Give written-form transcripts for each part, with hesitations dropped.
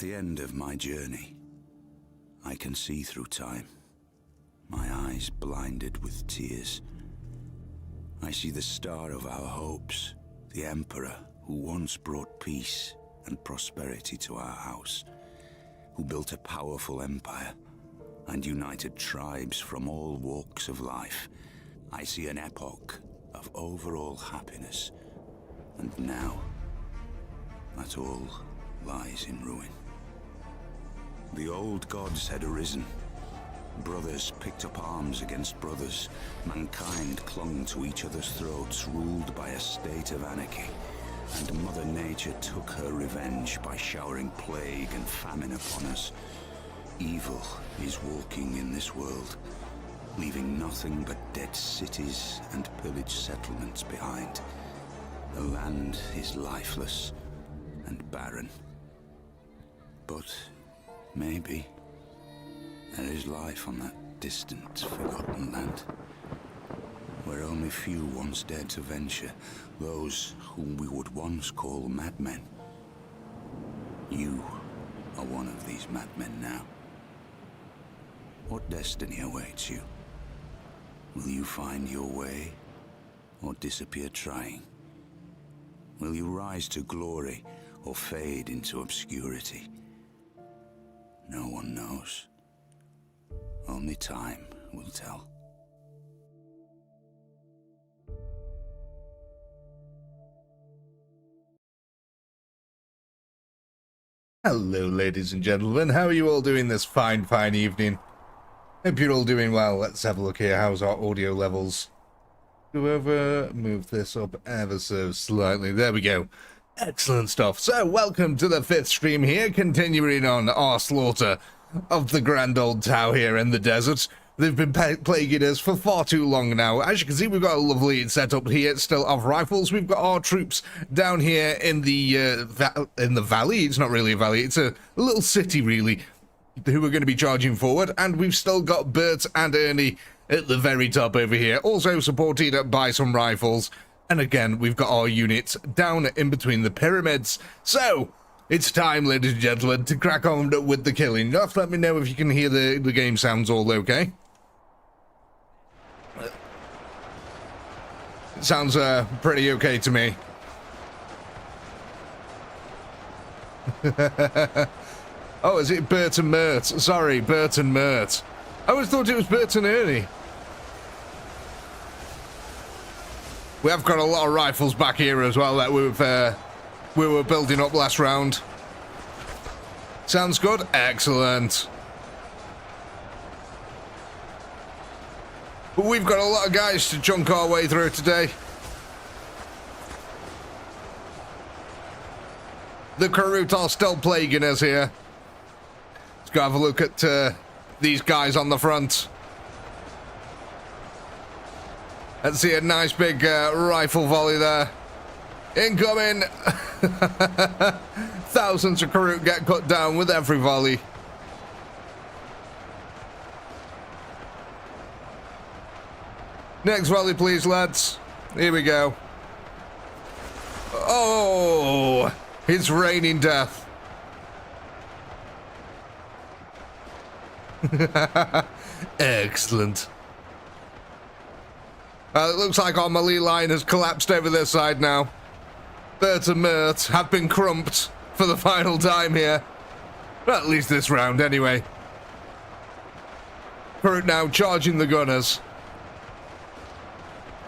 the end of my journey, I can see through time, my eyes blinded with tears. I see the star of our hopes, the Emperor who once brought peace and prosperity to our house, who built a powerful empire and united tribes from all walks of life. I see an epoch of overall happiness, and now that all lies in ruin. The old gods had arisen. Brothers picked up arms against brothers. Mankind clung to each other's throats, ruled by a state of anarchy. And Mother Nature took her revenge by showering plague and famine upon us. Evil is walking in this world, leaving nothing but dead cities and pillaged settlements behind. The land is lifeless and barren. But maybe there is life on that distant, forgotten land, where only few once dared to venture, those whom we would once call madmen. You are one of these madmen now. What destiny awaits you? Will you find your way, or disappear trying? Will you rise to glory, or fade into obscurity? No one knows. Only time will tell. Hello, ladies and gentlemen. How are you all doing this fine evening? Hope you're all doing well. Let's have a look here. How's our audio levels? Go over, move this up ever so slightly. There we go. Excellent stuff. So, welcome to the 5th stream here, continuing on our slaughter of the grand old Tau here in the desert. They've been plaguing us for far too long now. As you can see, we've got a lovely setup here still of rifles. We've got our troops down here in the valley. It's not really a valley, it's a little city really, who are going to be charging forward. And we've still got Bert and Ernie at the very top over here, also supported by some rifles. And again, we've got our units down in between the pyramids. So, it's time, ladies and gentlemen, to crack on with the killing. You have to let me know if you can hear the game sounds all okay. It sounds pretty okay to me. Oh, is it Bert and Mert? Sorry, Bert and Mert. I always thought it was Bert and Ernie. We have got a lot of rifles back here as well that we were building up last round. Sounds good? Excellent. But we've got a lot of guys to chunk our way through today. The Karut are still plaguing us here. Let's go have a look at these guys on the front. Let's see a nice big rifle volley there. Incoming! Thousands of Karut get cut down with every volley. Next volley, please, lads. Here we go. Oh! It's raining death. Excellent. It looks like our melee line has collapsed over this side now. Bert and Mert have been crumped for the final time here. At least this round, anyway. Karut now charging the gunners.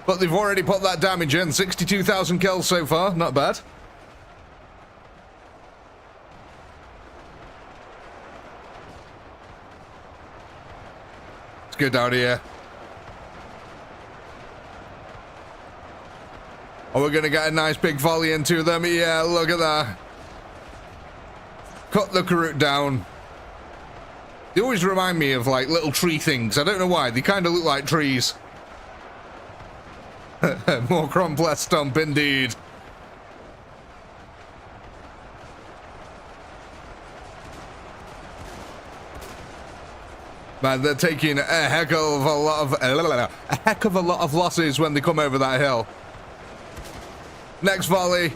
But they've already put that damage in. 62,000 kills so far. Not bad. Let's go down here. Oh, we're going to get a nice big volley into them. Yeah, look at that. Cut the Karut down. They always remind me of, like, little tree things. I don't know why. They kind of look like trees. More crump, less stump, indeed. Man, they're taking a heck of a lot of losses when they come over that hill. Next volley.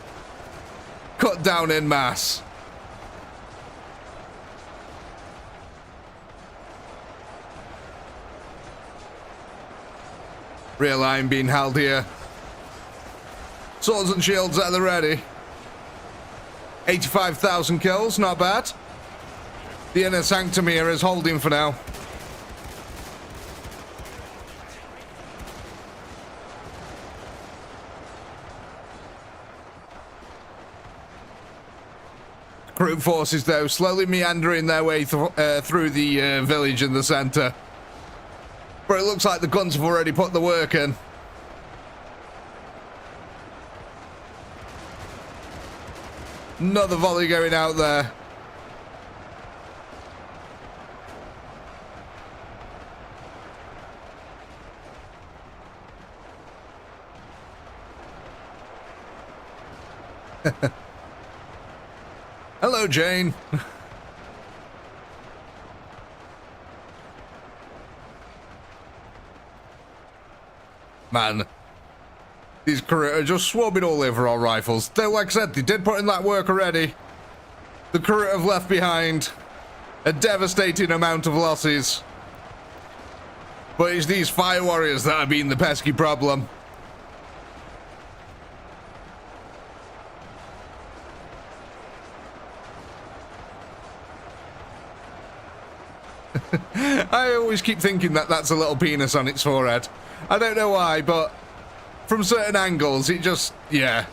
Cut down in mass. Real line being held here. Swords and shields at the ready. 85,000 kills, not bad. The inner sanctum here is holding for now. Crew forces, though, slowly meandering their way through the village in the centre. But it looks like the guns have already put the work in. Another volley going out there. Hello, Jane. Man, these crew are just swarming all over our rifles. Though, like I said, they did put in that work already. The crew have left behind a devastating amount of losses. But it's these fire warriors that have been the pesky problem. I always keep thinking that that's a little penis on its forehead. I don't know why, but from certain angles, it just, yeah.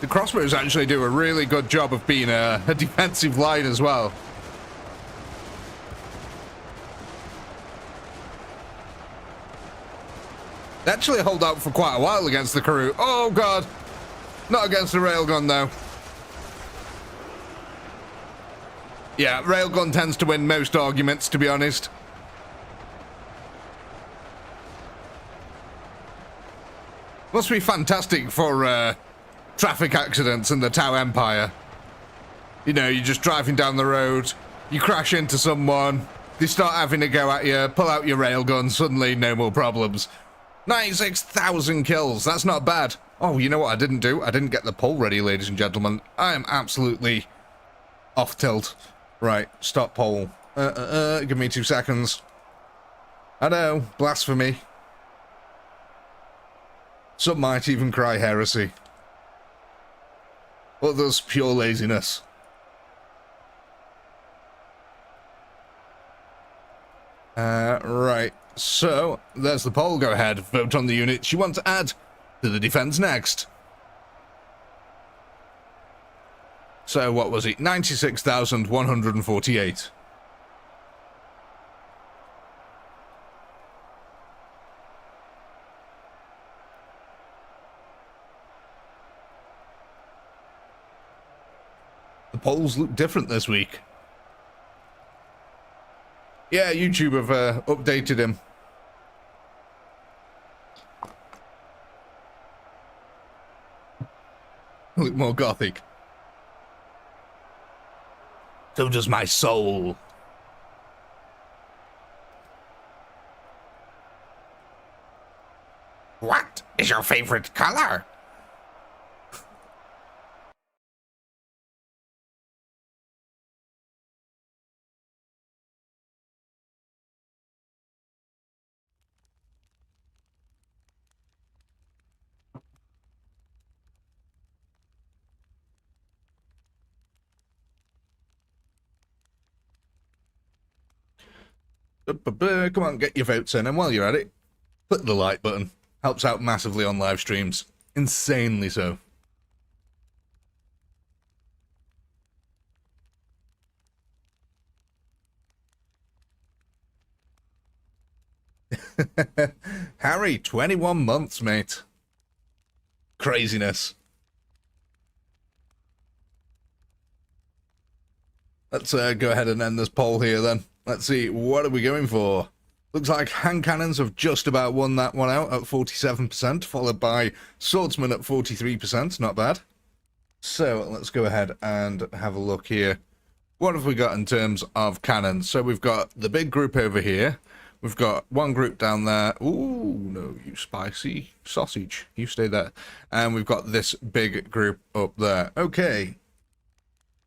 The crossbows actually do a really good job of being a defensive line as well. They actually hold out for quite a while against the crew. Oh, God. Not against the railgun, though. Yeah, railgun tends to win most arguments, to be honest. Must be fantastic for traffic accidents in the Tau Empire. You know, you're just driving down the road, you crash into someone, they start having a go at you, pull out your railgun, suddenly no more problems. 96,000 kills, that's not bad. Oh, you know what I didn't do? I didn't get the poll ready, ladies and gentlemen. I am absolutely off tilt. Right, stop poll. Give me 2 seconds. I know, blasphemy. Some might even cry heresy. Others, pure laziness. Right, so, there's the poll. Go ahead, vote on the units you want to add to the defense next. So, what was it? 96,148. The polls look different this week. Yeah, YouTube have updated him. Look more gothic. So does my soul. What is your favorite color? Come on, get your votes in, and while you're at it, click the like button. Helps out massively on live streams. Insanely so. Harry, 21 months, mate. Craziness. Let's go ahead and end this poll here then. Let's see, what are we going for? Looks like hand cannons have just about won that one out at 47%, followed by swordsmen at 43%, not bad. So let's go ahead and have a look here. What have we got in terms of cannons? So we've got the big group over here. We've got one group down there. Ooh, no, you spicy sausage. You stay there. And we've got this big group up there. Okay.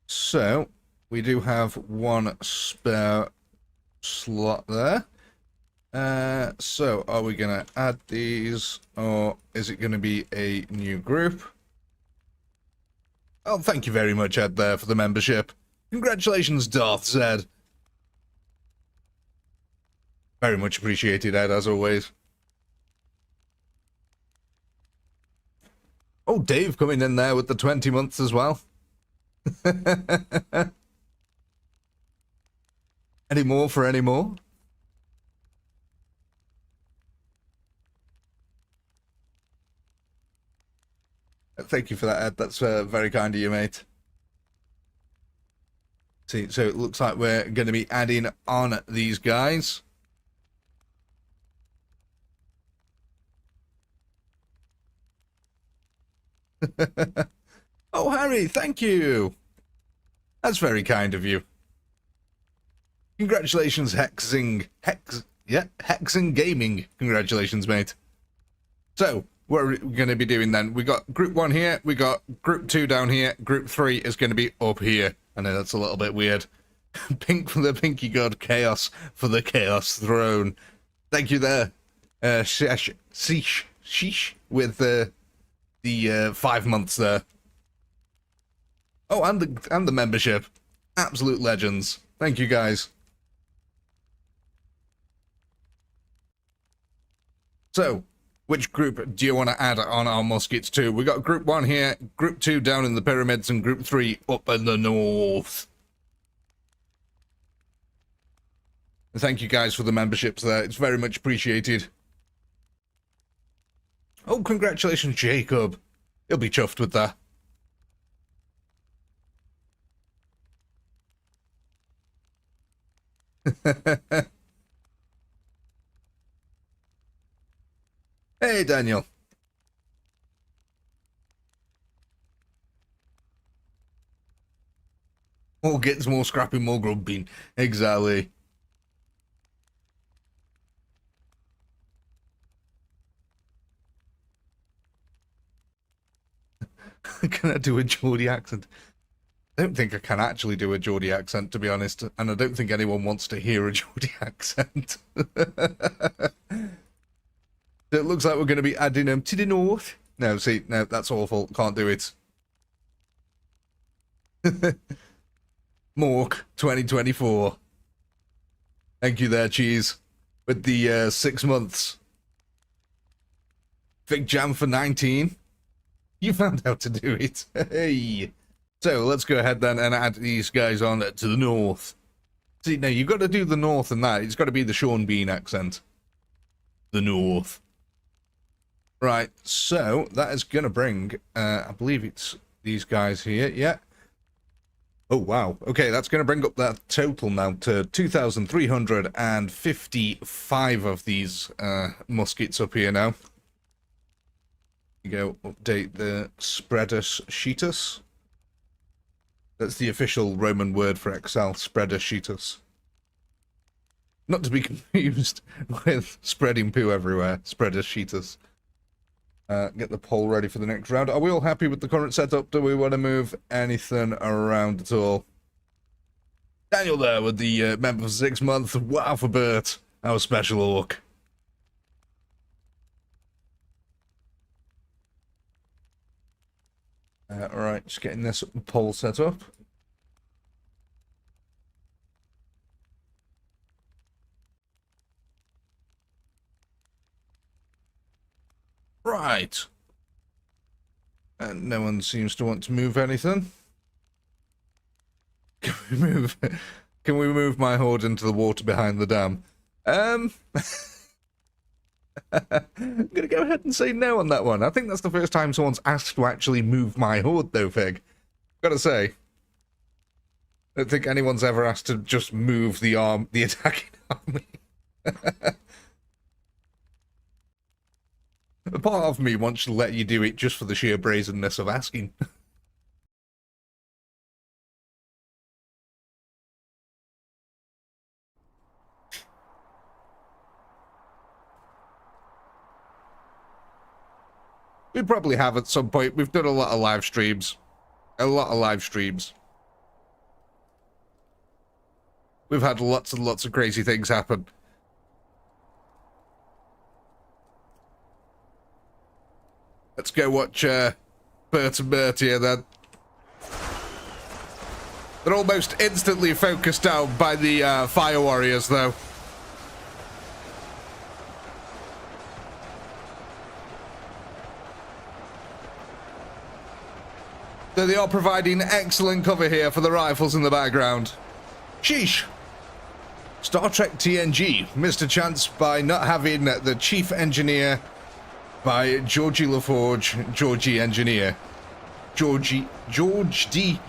So we do have one spare slot there. So are we going to add these, or is it going to be a new group? Oh, thank you very much, Ed, there, for the membership. Congratulations, Darth Zed. Very much appreciated, Ed, as always. Oh, Dave coming in there with the 20 months as well. Any more for any more? Thank you for that, Ed. That's very kind of you, mate. See, so it looks like we're going to be adding on these guys. Oh, Harry, thank you. That's very kind of you. Congratulations, Hexing Gaming. Congratulations, mate. So, what are we going to be doing then? We got group 1 here, we got group 2 down here, group 3 is going to be up here. I know that's a little bit weird. Pink for the Pinky God, Chaos for the Chaos Throne. Thank you there. Sheesh with the 5 months there. Oh, and the membership. Absolute legends. Thank you, guys. So, which group do you want to add on our muskets to? We got group 1 here, group 2 down in the pyramids, and group 3 up in the north. Thank you guys for the memberships there. It's very much appreciated. Oh, congratulations, Jacob. He'll be chuffed with that. Hey, Daniel. More gets more scrappy, more grubbing. Exactly. Can I do a Geordie accent? I don't think I can actually do a Geordie accent, to be honest, and I don't think anyone wants to hear a Geordie accent. It looks like we're going to be adding them to the north. No, see, no, that's awful. Can't do it. Mork 2024. Thank you there, Cheese. With the 6 months. Fig Jam for 19. You found how to do it. Hey. So let's go ahead then and add these guys on to the north. See, now you've got to do the north and that. It's got to be the Sean Bean accent. The north. Right, so that is going to bring, I believe it's these guys here, yeah. Oh, wow. Okay, that's going to bring up that total now to 2,355 of these muskets up here now. You go update the Spreadus Sheetus. That's the official Roman word for Excel, Spreadus Sheetus. Not to be confused with spreading poo everywhere, Spreadus Sheetus. Get the poll ready for the next round. Are we all happy with the current setup? Do we want to move anything around at all? Daniel there with the member for 6 months. Wow for Bert. Our special orc. Alright, just getting this poll set up. Right. And no one seems to want to move anything. Can we move my horde into the water behind the dam? I'm gonna go ahead and say no on that one. I think that's the first time someone's asked to actually move my horde though, Fig. Gotta say. I don't think anyone's ever asked to just move the attacking army. A part of me wants to let you do it just for the sheer brazenness of asking. We probably have at some point. We've done a lot of live streams. A lot of live streams. we've had lots and lots of crazy things happen. Let's go watch Bert and Bert here then. They're almost instantly focused down by the fire warriors though. So they are providing excellent cover here for the rifles in the background. Sheesh. Star Trek TNG missed a chance by not having the chief engineer by Georgie LaForge, Georgie engineer. George D.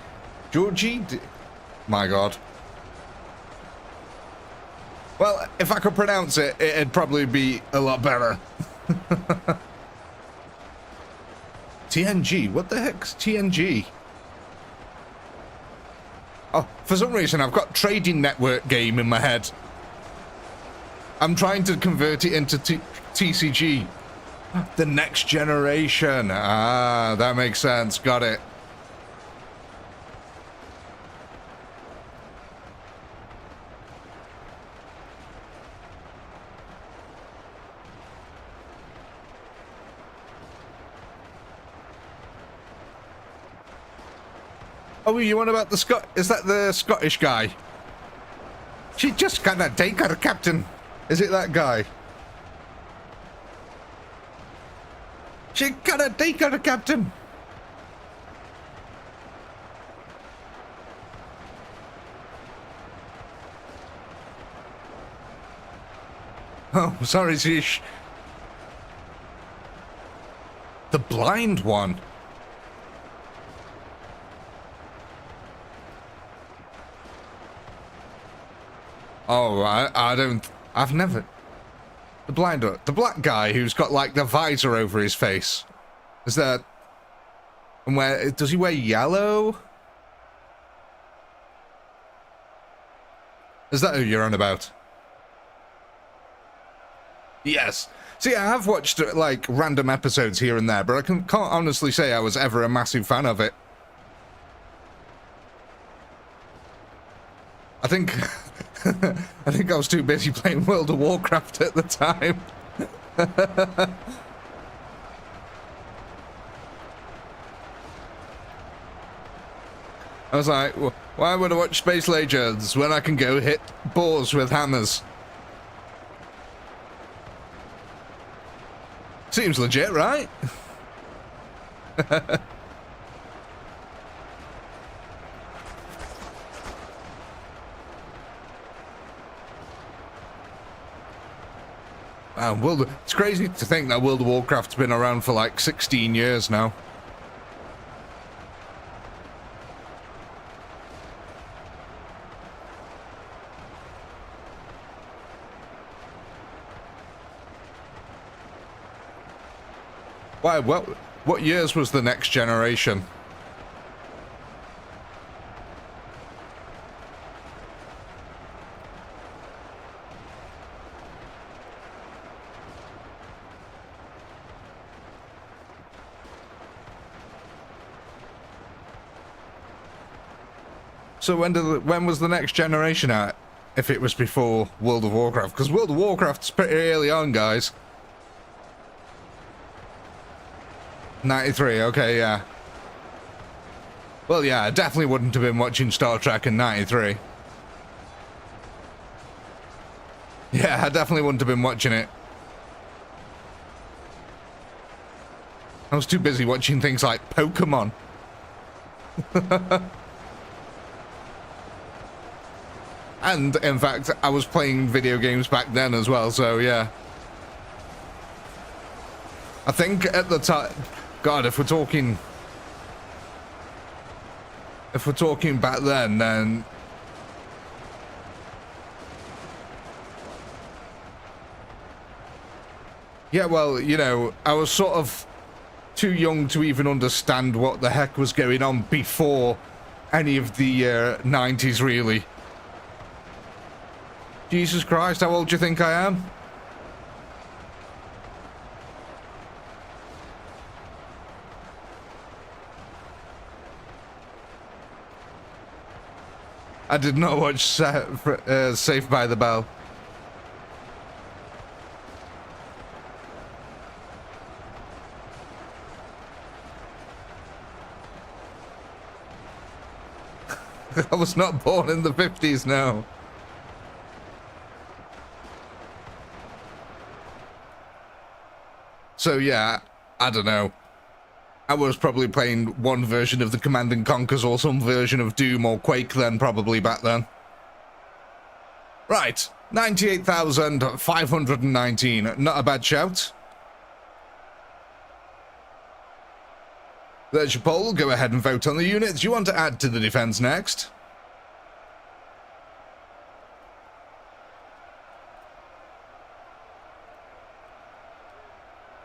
My God. Well, if I could pronounce it, it'd probably be a lot better. TNG, what the heck's TNG? Oh, for some reason I've got Trading Network game in my head. I'm trying to convert it into TCG. The Next Generation. Ah, that makes sense. Got it. Oh, you on about the Scot? Is that the Scottish guy? She just gonna take her, Captain. Is it that guy? She gonna take her, Captain. Oh, sorry, Zish. The blind one. Oh, I've never... The black guy who's got, like, the visor over his face. Is that... And where... Does he wear yellow? Is that who you're on about? Yes. See, I have watched, like, random episodes here and there, but I can't honestly say I was ever a massive fan of it. I think... I think I was too busy playing World of Warcraft at the time. I was like, why would I watch Space Legends when I can go hit boars with hammers? Seems legit, right? It's crazy to think that World of Warcraft's been around for like 16 years now. Why? What years was the Next Generation? So when was the Next Generation out? If it was before World of Warcraft, because World of Warcraft's pretty early on, guys. 93, okay, yeah. Well, yeah, I definitely wouldn't have been watching Star Trek in 93. Yeah, I definitely wouldn't have been watching it. I was too busy watching things like Pokemon. And, in fact, I was playing video games back then as well, so yeah. I think at the time... God, if we're talking back then... Yeah, well, you know, I was sort of too young to even understand what the heck was going on before any of the 90s, really. Jesus Christ, how old do you think I am? I did not watch Saved by the Bell. I was not born in the 50s, no. So yeah, I don't know. I was probably playing one version of the Command and Conquers or some version of Doom or Quake then, probably back then. Right, 98,519. Not a bad shout. There's your poll. Go ahead and vote on the units you want to add to the defense next.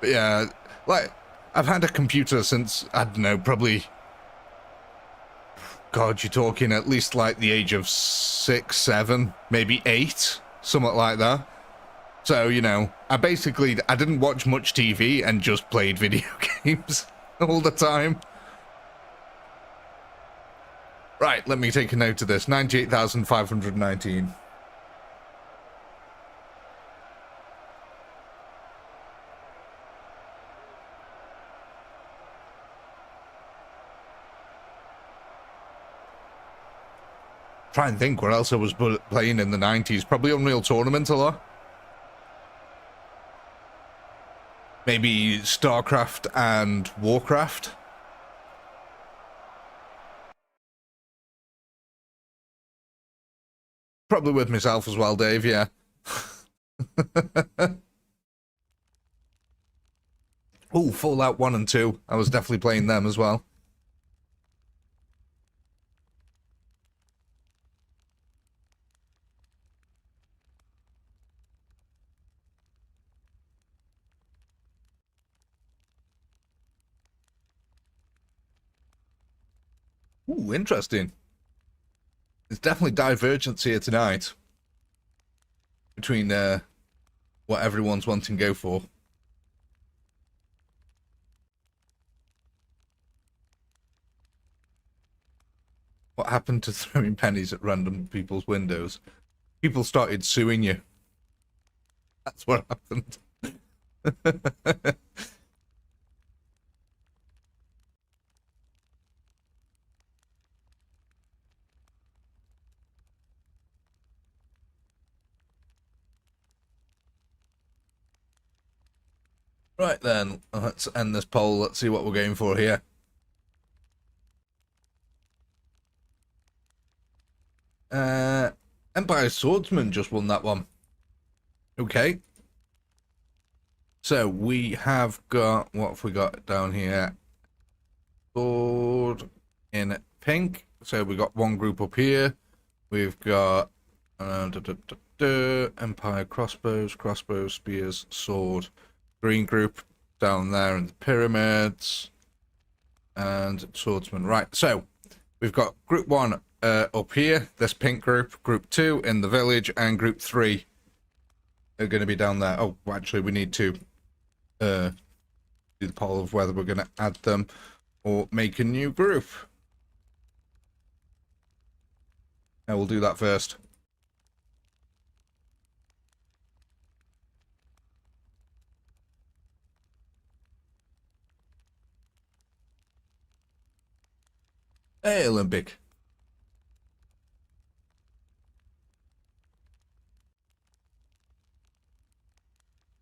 But yeah, like, I've had a computer since, I don't know, probably, God, you're talking at least like the age of 6, 7, maybe 8, something like that. So, you know, I didn't watch much TV and just played video games all the time. Right, let me take a note of this. 98,519. Try and think what else I was playing in the 90s. Probably Unreal Tournament a lot. Maybe StarCraft and Warcraft. Probably with myself as well, Dave, yeah. Oh, Fallout 1 and 2. I was definitely playing them as well. Ooh, interesting. There's definitely divergence here tonight between what everyone's wanting to go for. What happened to throwing pennies at random people's windows? People started suing you. That's what happened. Right then, let's end this poll. Let's see what we're going for here. Empire Swordsman just won that one. Okay. So we have got, what have we got down here? Sword in pink. So we got one group up here. We've got Empire crossbows, spears, sword. Green group down there in the pyramids. And swordsman. Right, so we've got group 1 up here, this pink group 2 in the village, and group 3 are going to be down there. Oh, actually, we need to do the poll of whether we're going to add them or make a new group. Now we'll do that first. Hey, Olympic.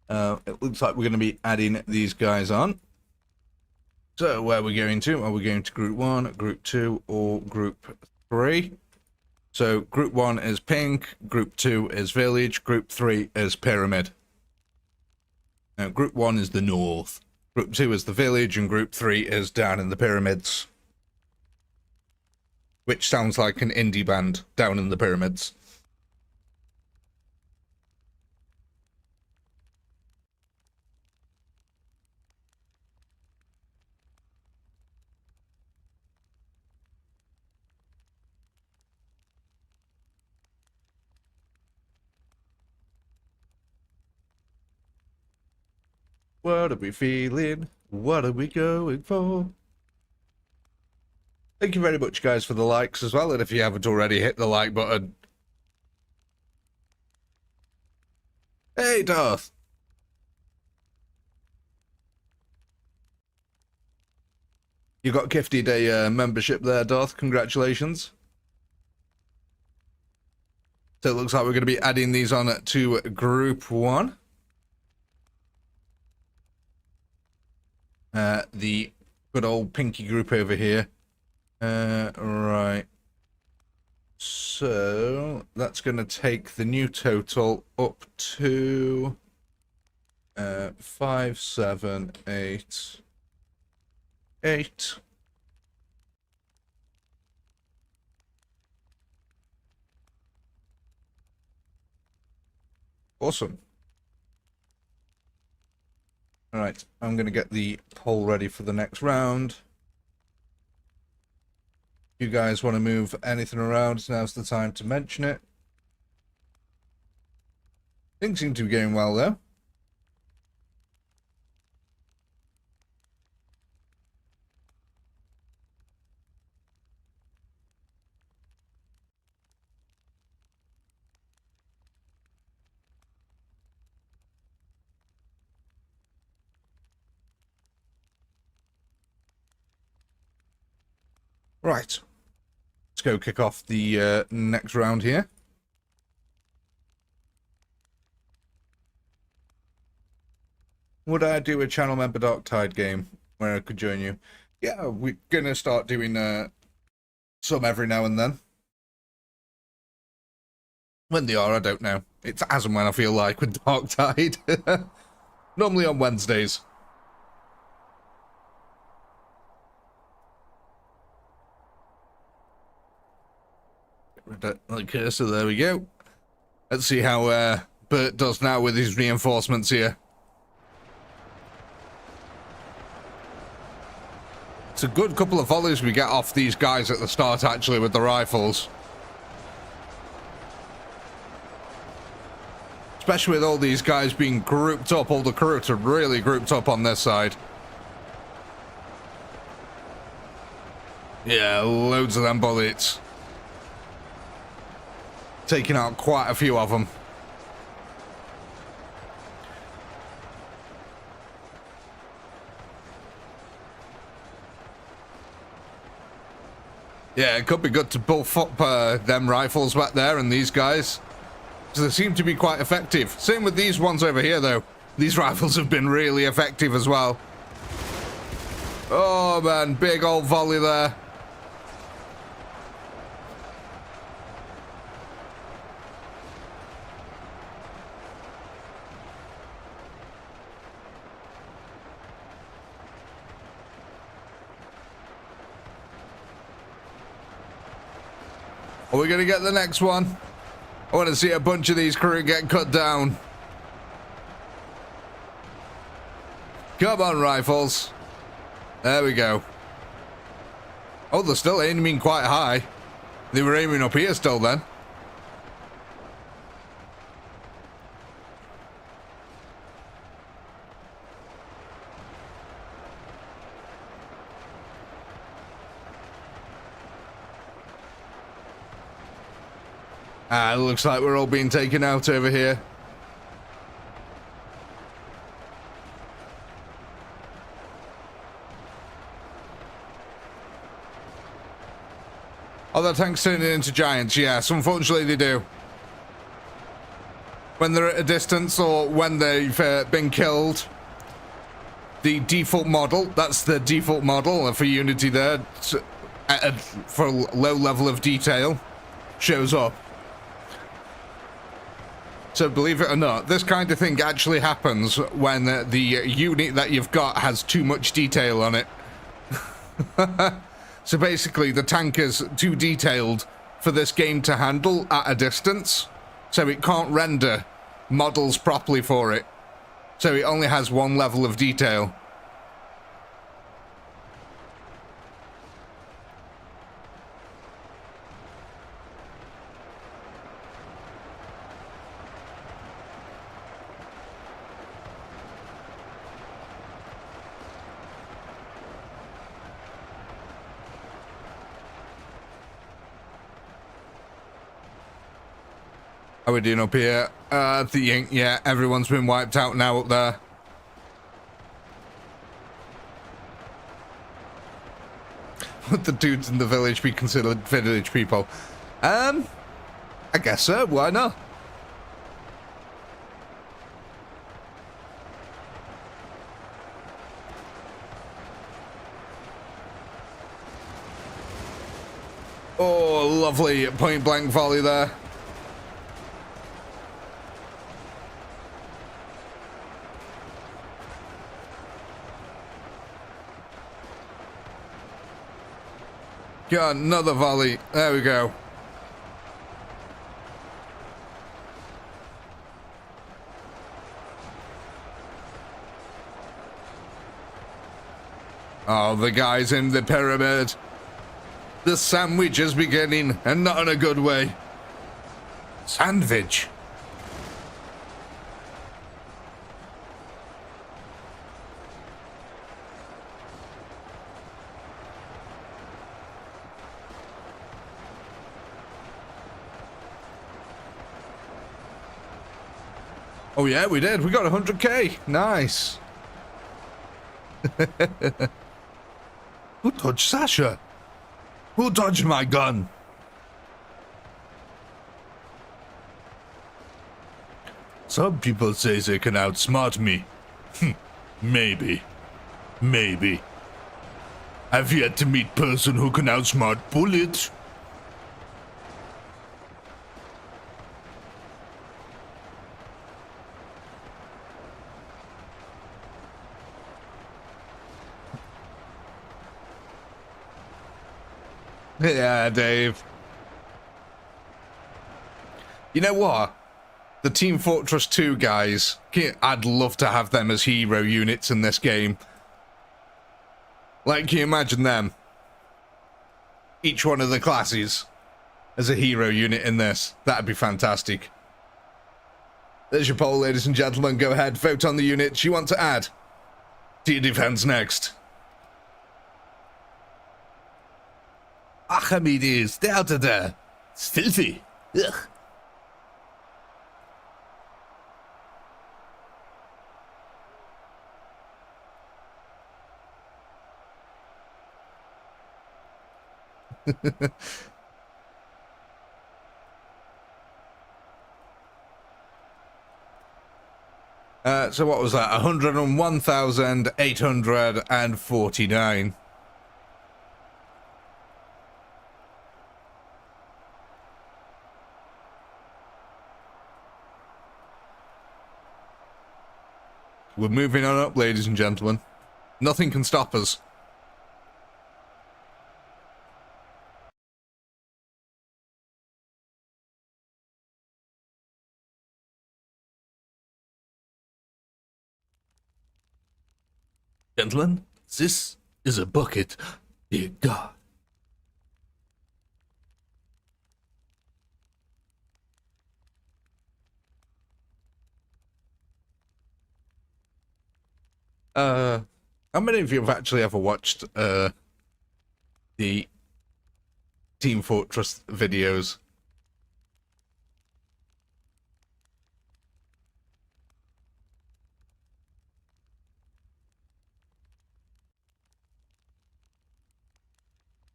It looks like we're going to be adding these guys on. So where are we going to? Are we going to group 1, group 2, or group 3? So group 1 is pink, group 2 is village, group 3 is pyramid. Now group 1 is the north, group 2 is the village, and group 3 is down in the pyramids. Which sounds like an indie band, Down in the Pyramids. What are we feeling? What are we going for? Thank you very much, guys, for the likes as well. And if you haven't already, hit the like button. Hey, Darth. You got gifted a membership there, Darth. Congratulations. So it looks like we're going to be adding these on to Group 1. The good old pinky group over here. Right. So that's going to take the new total up to 5, 7, 8, 8. Awesome. All right, I'm going to get the poll ready for the next round. You guys want to move anything around, now's the time to mention it. Things seem to be going well, though. Right. Let's go kick off the next round here. Would I do a channel member Dark Tide game where I could join you? Yeah, we're going to start doing some every now and then. When they are, I don't know. It's as and when I feel like with Dark Tide. Normally on Wednesdays. Okay, so there we go. Let's see how Bert does now with his reinforcements here. It's a good couple of volleys we get off these guys at the start, actually, with the rifles. Especially with all these guys being grouped up, all the crews are really grouped up on this side. Yeah, loads of them bullets. Taking out quite a few of them. Yeah, it could be good to buff up them rifles back there and these guys. So they seem to be quite effective. Same with these ones over here, though. These rifles have been really effective as well. Oh, man, big old volley there. Are we going to get the next one? I want to see a bunch of these crew get cut down. Come on, rifles. There we go. Oh, they're still aiming quite high. They were aiming up here still then. It looks like we're all being taken out over here. Oh, the tanks turning into giants, yes, unfortunately they do. When they're at a distance or when they've been killed, the default model, that's the default model for Unity there, for low level of detail, shows up. So believe it or not, this kind of thing actually happens when the unit that you've got has too much detail on it. So basically the tank is too detailed for this game to handle at a distance, so it can't render models properly for it. So it only has one level of detail. How are we doing up here? Yeah, everyone's been wiped out now up there. Would the dudes in the village be considered village people? I guess so, why not? Oh, lovely point blank volley there. Got another volley. There we go. Oh, the guys in the pyramid. The sandwich is beginning, and not in a good way. Sandwich. Oh yeah, we did. We got 100k. Nice. Who touched Sasha? Who touched my gun? Some people say they can outsmart me. Maybe. Maybe. I've yet to meet person who can outsmart bullets. Yeah, Dave. You know what? The Team Fortress 2 guys, I'd love to have them as hero units in this game. Like, can you imagine them? Each one of the classes as a hero unit in this. That'd be fantastic. There's your poll, ladies and gentlemen. Go ahead, vote on the units you want to add to your defense next. Archimedes, they're out of there. It's filthy. Ugh. So what was that? 101,849. We're moving on up, ladies and gentlemen. Nothing can stop us. Gentlemen, this is a bucket. Dear God. How many of you have actually ever watched the Team Fortress videos?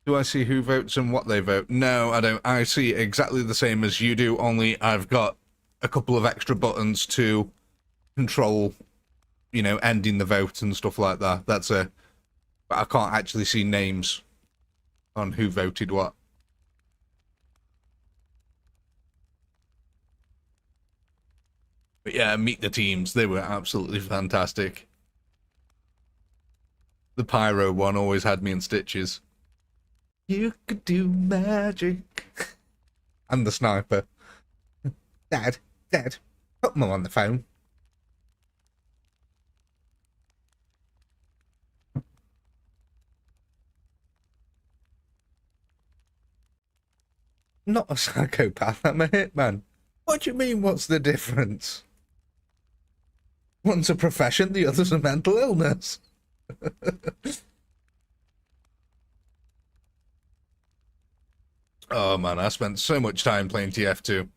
Do I see who votes and what they vote? No, I don't. I see exactly the same as you do, only I've got a couple of extra buttons to control, you know, ending the vote and stuff like that. That's a... But I can't actually see names on who voted what. But yeah, meet the teams. They were absolutely fantastic. The pyro one always had me in stitches. You could do magic. And the sniper. Dad, put Mum on the phone. Not a psychopath, I'm a hitman. What do you mean, what's the difference? One's a profession, the other's a mental illness. Oh man, I spent so much time playing TF2.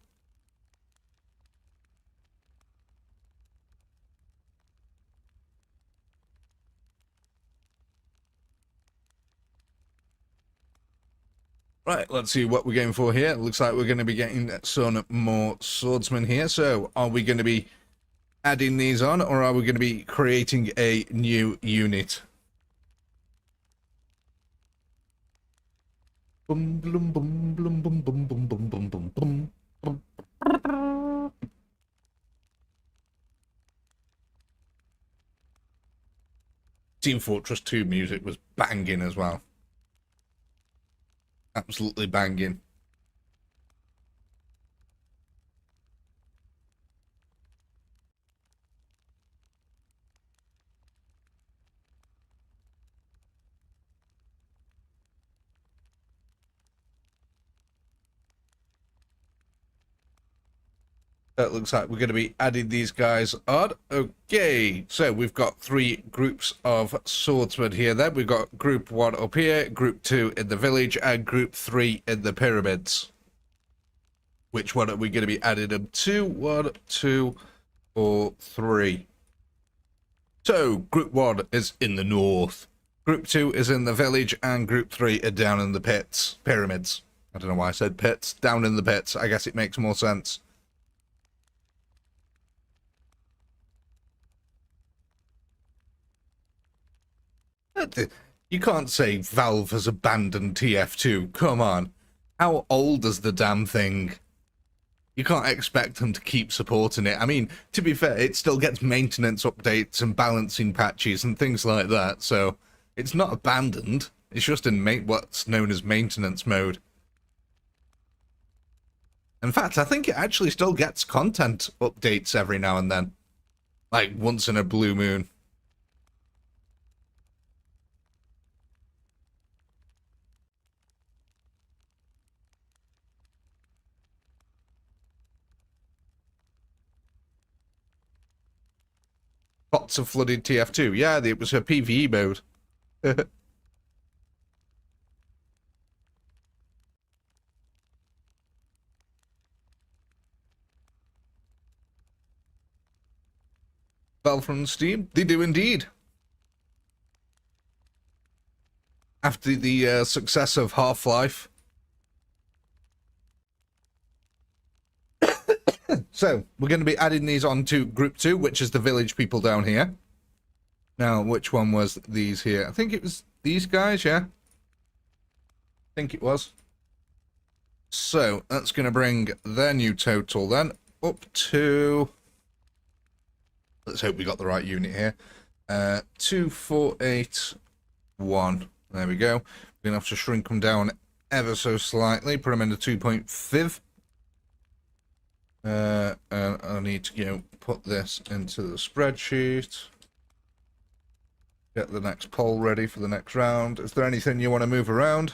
Right, let's see what we're going for here. It looks like we're going to be getting some more swordsmen here. So, are we going to be adding these on, or are we going to be creating a new unit? Boom, boom, boom, boom, boom, boom, boom, boom, boom, boom, boom. Team Fortress 2 music was banging as well. Absolutely banging. It looks like we're going to be adding these guys on. Okay, so we've got 3 groups of swordsmen here then. We've got group 1 up here, group 2 in the village, and group 3 in the pyramids. Which one are we going to be adding them to? 1, 2, or 3? So, group 1 is in the north. Group 2 is in the village, and group 3 are down in the pyramids. I don't know why I said pits. Down in the pits. I guess it makes more sense. You can't say Valve has abandoned TF2. Come on. How old is the damn thing? You can't expect them to keep supporting it. I mean, to be fair, it still gets maintenance updates and balancing patches and things like that, so it's not abandoned. It's just in what's known as maintenance mode. In fact, I think it actually still gets content updates every now and then. Like, once in a blue moon. Pots of flooded TF2. Yeah, it was her PvE mode. Valve from Steam? They do indeed. After the success of Half-Life. So, we're going to be adding these on to Group 2, which is the village people down here. Now, which one was these here? I think it was these guys, yeah? I think it was. So, that's going to bring their new total then up to... Let's hope we got the right unit here. 2481. There we go. We're going to have to shrink them down ever so slightly. Put them into 2.5. And I need to put this into the spreadsheet. Get the next poll ready for the next round. Is there anything you want to move around?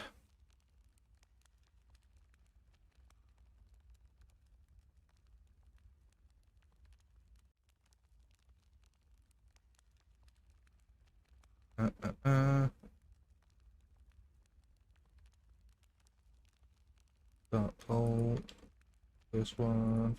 Start poll. This one.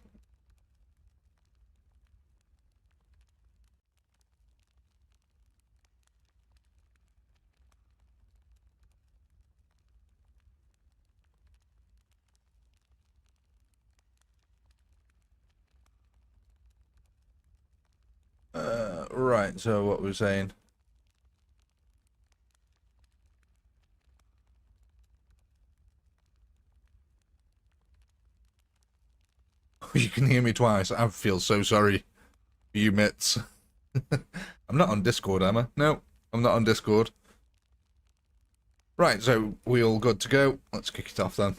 Right, so what we're saying. You can hear me twice. I feel so sorry for you mitts. I'm not on Discord, am I? No, I'm not on Discord. Right, so we all good to go. Let's kick it off then.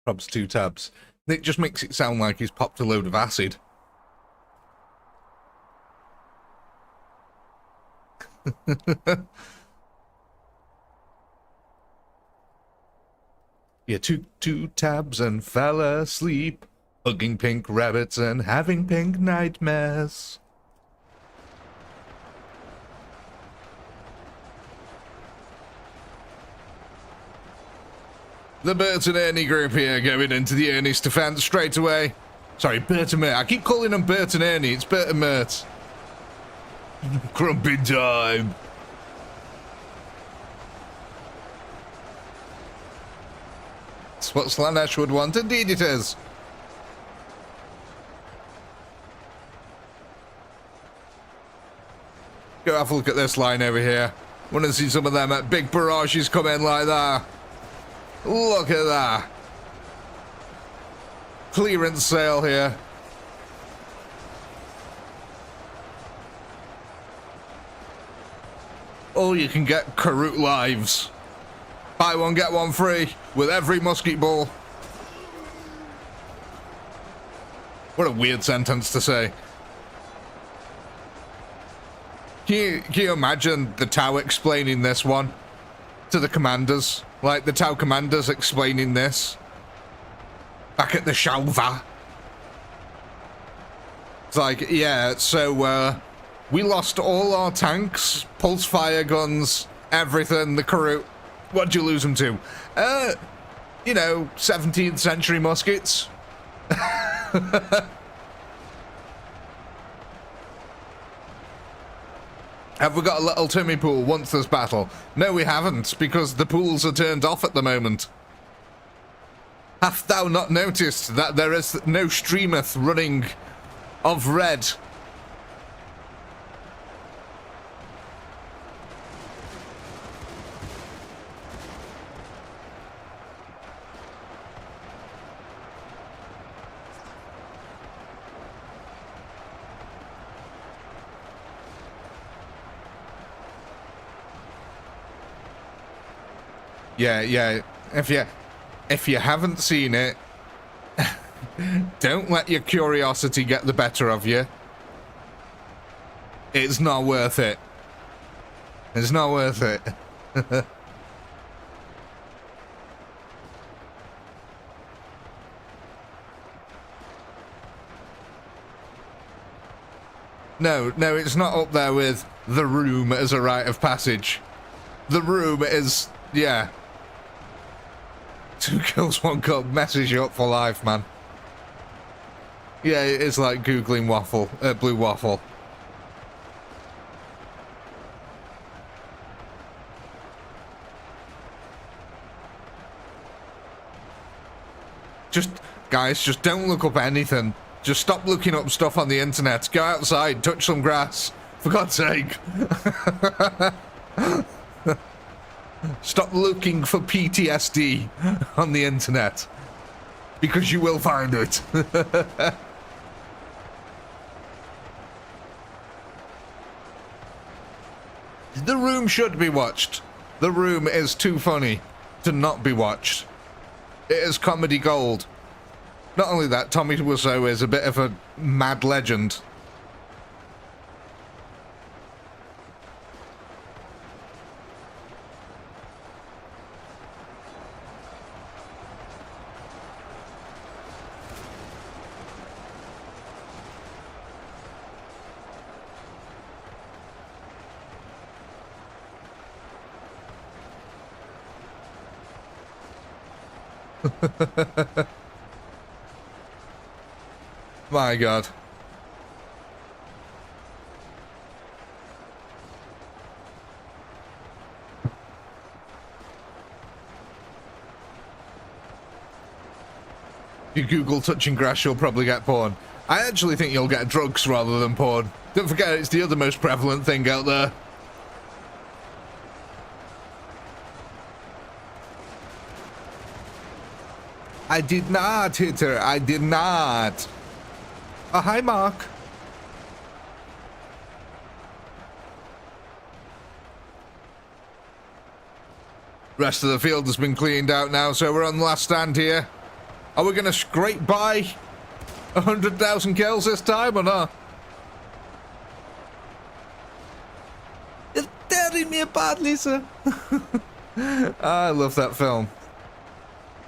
Probs 2 tabs. It just makes it sound like he's popped a load of acid. Yeah, two tabs and fell asleep, hugging pink rabbits and having pink nightmares. The Bert and Ernie group here going into the Ernie's defense straight away. Sorry, Bert and Mert. I keep calling them Bert and Ernie. It's Bert and Mert. Crumping time. It's what Slanesh would want. Indeed it is. Go have a look at this line over here. Want to see some of them at big barrages come in like that. Look at that. Clearance sale here. Oh, you can get Karut lives. Buy one, get one free with every musket ball. What a weird sentence to say. Can you imagine the Tau explaining this one to the commanders? Like the Tau commanders explaining this back at the Shalva. It's like, yeah, so we lost all our tanks, pulse fire guns, everything, the Karut. What'd you lose them to? You know, 17th century muskets. Have we got a little Timmy pool once this battle? No, we haven't, because the pools are turned off at the moment. Hast thou not noticed that there is no streameth running of red? Yeah. If you haven't seen it, don't let your curiosity get the better of you. It's not worth it. It's not worth it. No, it's not up there with the room as a rite of passage. The room is, yeah. 2 kills, 1 cup messes you up for life, man. Yeah, it is like Googling waffle, blue waffle. Guys, just don't look up anything. Just stop looking up stuff on the internet. Go outside, touch some grass. For God's sake. Stop looking for PTSD on the internet. Because you will find it. The room should be watched. The room is too funny to not be watched. It is comedy gold. Not only that, Tommy Wiseau is a bit of a mad legend. My God. If you Google touching grass, you'll probably get porn. I actually think you'll get drugs rather than porn. Don't forget, it's the other most prevalent thing out there. I did not hit her. I did not. Oh, hi, Mark. Rest of the field has been cleaned out now, so we're on the last stand here. Are we going to scrape by 100,000 kills this time or not? You're tearing me apart, Lisa. I love that film.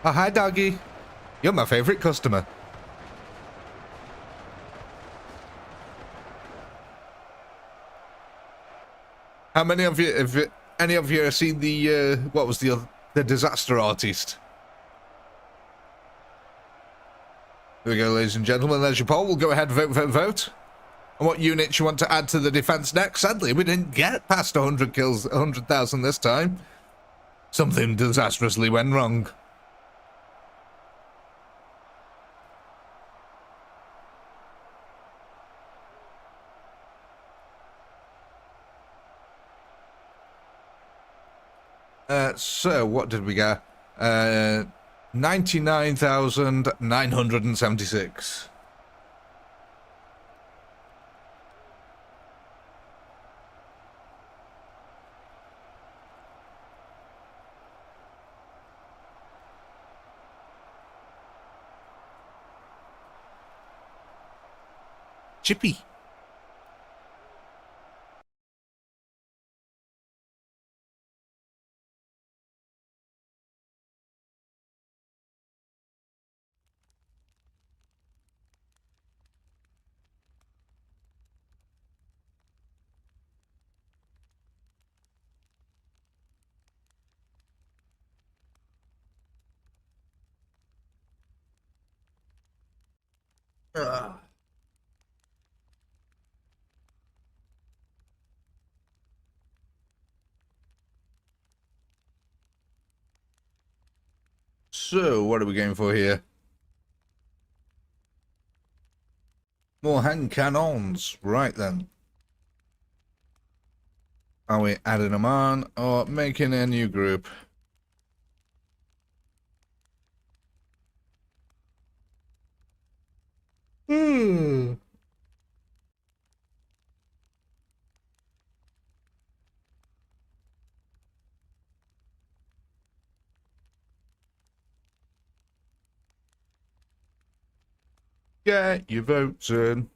Oh, hi, doggy. You're my favorite customer. How many of you, if any of you have seen the, what was the disaster artist? Here we go, ladies and gentlemen. There's your poll. We'll go ahead, vote, vote, vote. And what units you want to add to the defense next? Sadly, we didn't get past 100 kills, 100,000 this time. Something disastrously went wrong. So, what did we get? 99,976. Chippy. So, what are we going for here? More hand cannons. Right then. Are we adding them on or making a new group? Hmm. Get your votes in.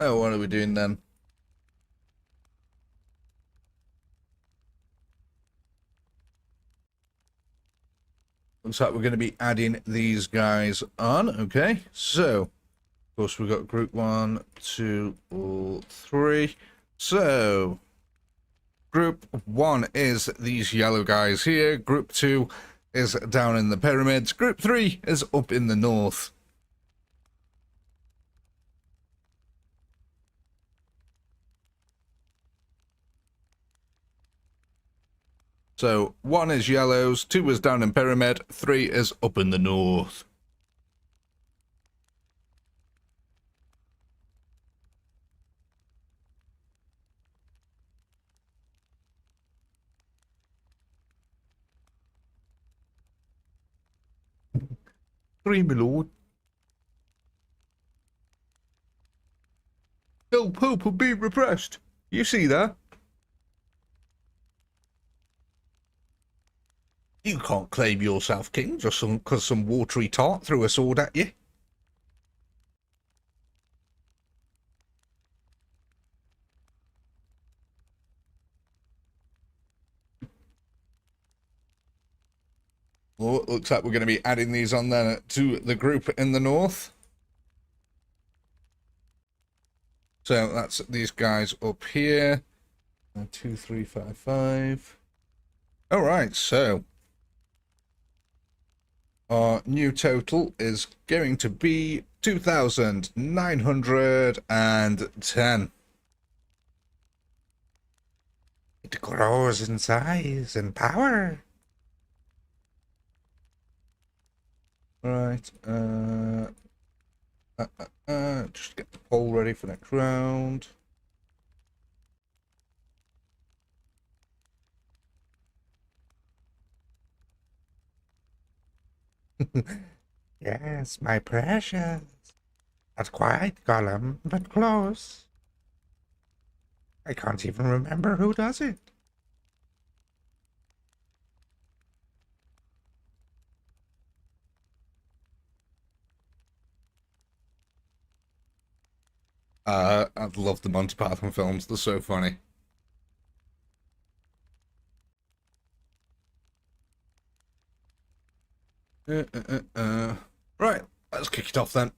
Oh, what are we doing then? Looks like we're going to be adding these guys on. Okay, so, of course, we've got group 1, 2, or 3. So, group 1 is these yellow guys here. Group 2 is down in the pyramids. Group 3 is up in the north. So 1 is yellows, 2 is down in pyramid, 3 is up in the north. Three, my lord. El Pope will be repressed. You see that? You can't claim yourself king just because some watery tart threw a sword at you. Well, it looks like we're going to be adding these on then to the group in the north. So that's these guys up here. 2, 3, 5, 5. All right, so our new total is going to be 2,910. It grows in size and power. Right, just get the poll ready for next round. Yes, my precious. Not quite Gollum, but close. I can't even remember who does it. I've loved the Monty Python films. They're so funny. Right, let's kick it off then.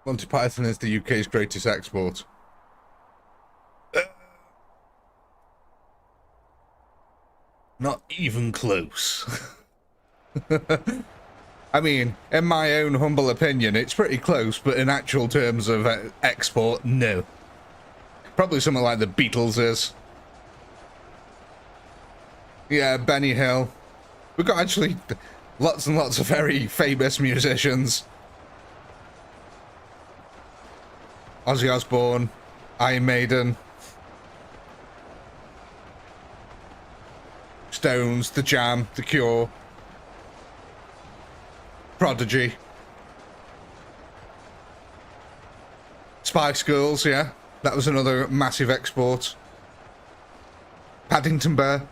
Monty Python is the UK's greatest export. Not even close. I mean, in my own humble opinion, it's pretty close, but in actual terms of export, no. Probably something like the Beatles is. Yeah, Benny Hill. We've got actually lots and lots of very famous musicians. Ozzy Osbourne, Iron Maiden, Stones, The Jam, The Cure, Prodigy, Spice Girls, yeah, that was another massive export. Paddington Bear.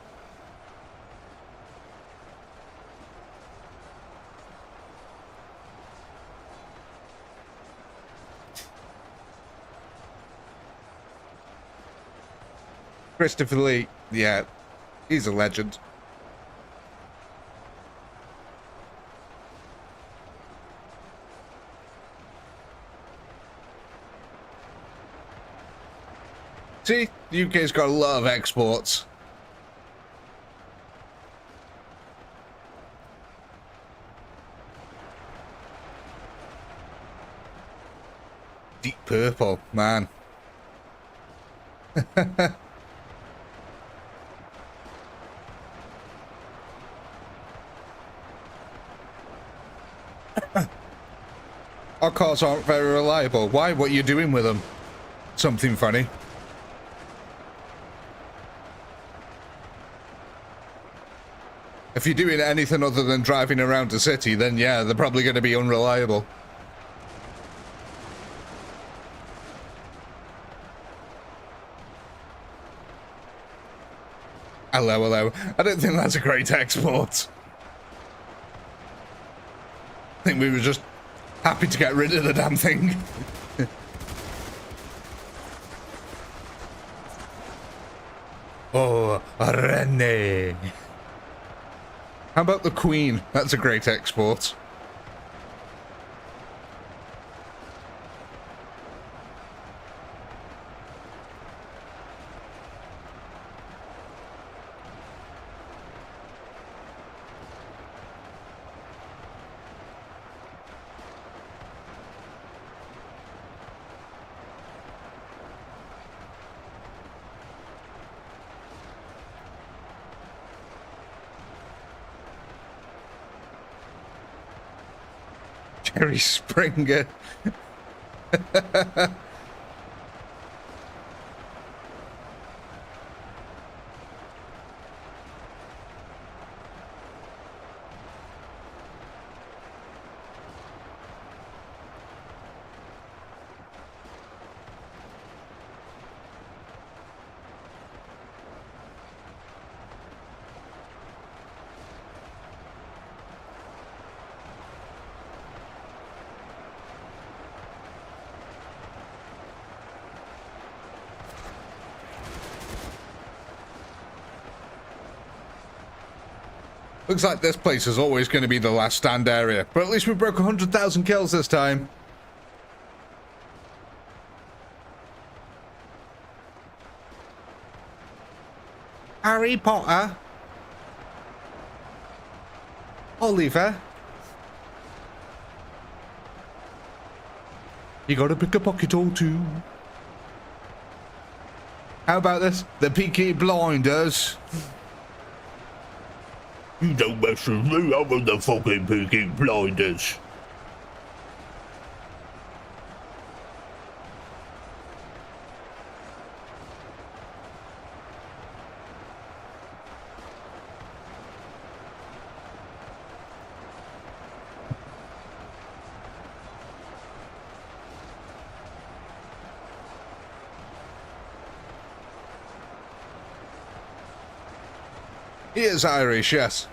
Christopher Lee, yeah, he's a legend. See, the UK's got a lot of exports. Deep Purple, man. Our cars aren't very reliable. Why? What are you doing with them? Something funny. If you're doing anything other than driving around a city, then yeah, they're probably going to be unreliable. Hello, hello. I don't think that's a great export. I think we were just happy to get rid of the damn thing. Oh, Rene. How about the Queen? That's a great export. Jerry Springer. Looks like this place is always going to be the last stand area, but at least we broke 100,000 kills this time. Harry Potter. Oliver. You gotta pick a pocket or two. How about this? The Peaky Blinders. You don't mess with me, I'm in the fucking Peaky Blinders. He is Irish, yes.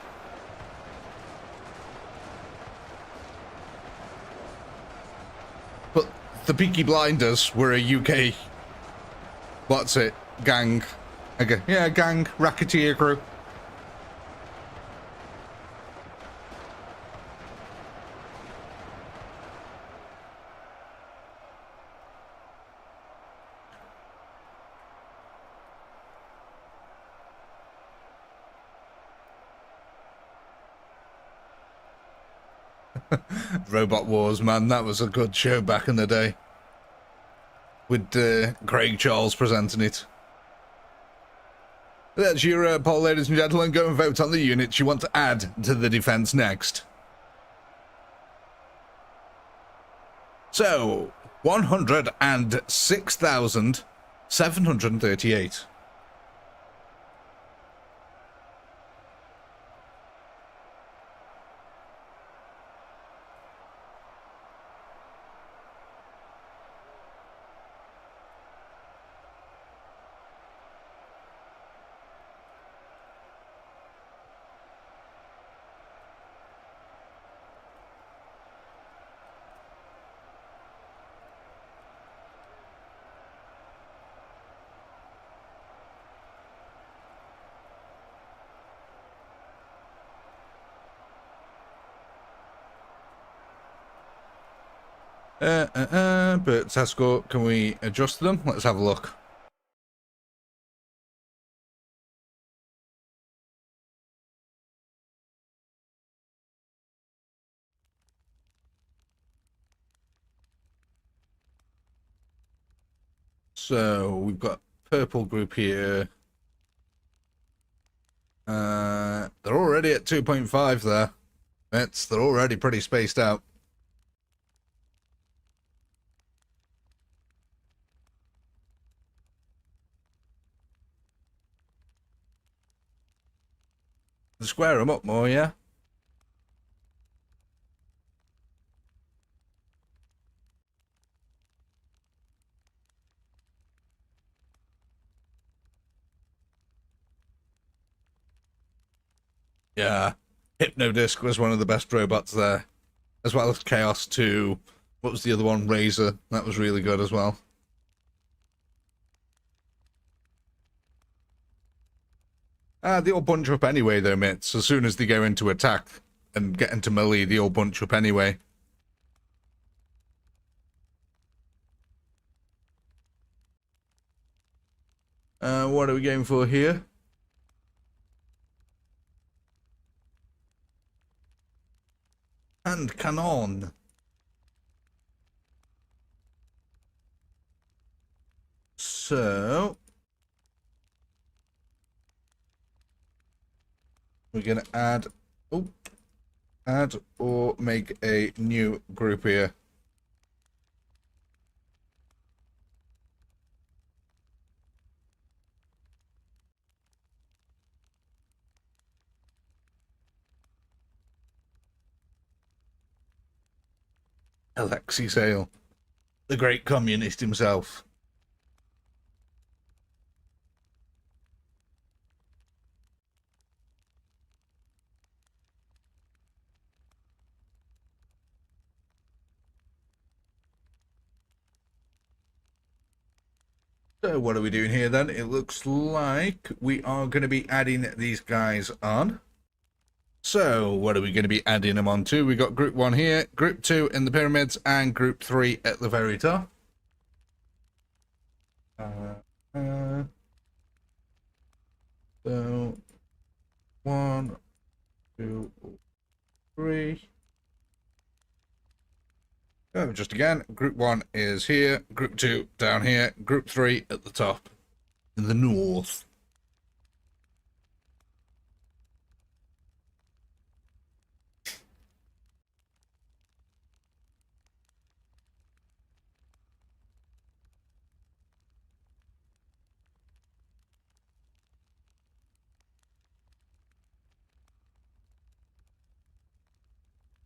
But the Peaky Blinders were a UK... What's it? Gang. Okay. Yeah, gang. Racketeer group. Robot Wars, man, that was a good show back in the day. With Craig Charles presenting it. That's your poll, ladies and gentlemen. Go and vote on the units you want to add to the defense next. So, 106,738. But Tesco, can we adjust them? Let's have a look. So we've got purple group here. They're already at 2.5 there. They're already pretty spaced out. Square them up more, yeah? Yeah. Hypnodisc was one of the best robots there. As well as Chaos 2. What was the other one? Razor. That was really good as well. They all bunch up anyway, though, mates. As soon as they go into attack and get into melee, they all bunch up anyway. What are we going for here? And cannon. So we're gonna add or make a new group here. Alexei Sale, the great communist himself. So what are we doing here then? It looks like we are going to be adding these guys on. So what are we going to be adding them on to? We got group 1 here, group 2 in the pyramids, and group 3 at the very top. So 1, 2, 3. Oh, just again, group 1 is here, group 2 down here, group 3 at the top in the north.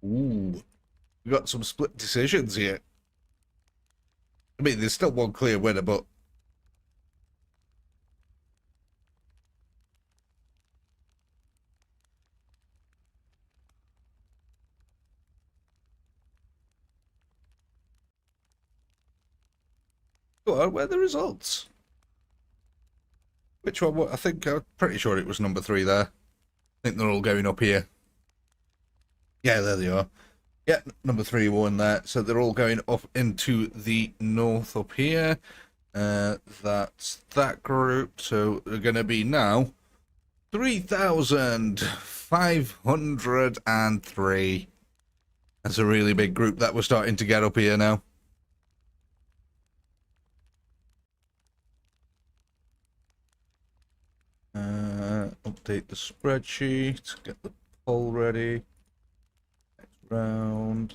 Ooh. We got some split decisions here. I mean, there's still one clear winner, but go on, where are the results? Which one? I think I'm pretty sure it was number 3 there. I think they're all going up here. Yeah, there they are. Yeah, number 3 won there. So they're all going up into the north up here. That's that group. So they're going to be now 3,503. That's a really big group that we're starting to get up here now. Update the spreadsheet, get the poll ready. Next round.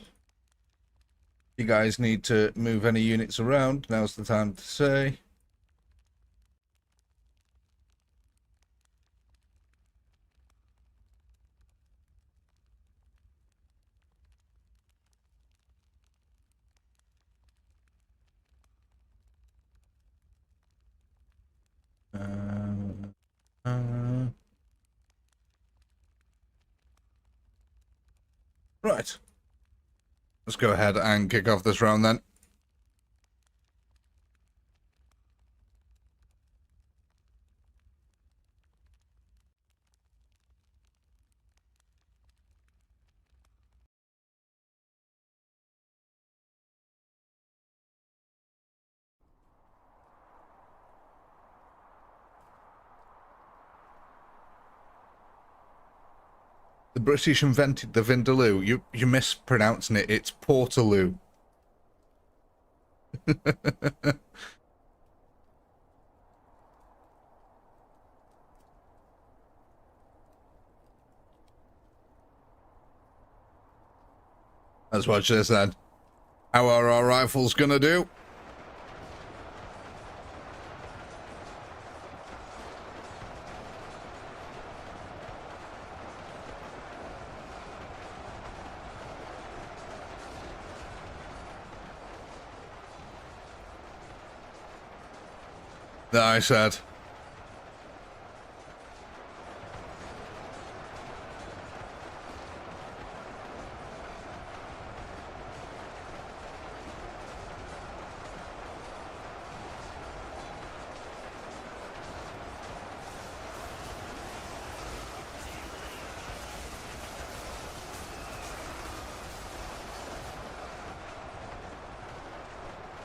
You guys need to move any units around. Now's the time to say. Right. Let's go ahead and kick off this round then. The British invented the Vindaloo. You're mispronouncing it. It's Portaloo. Let's watch this then. How are our rifles gonna do? I said.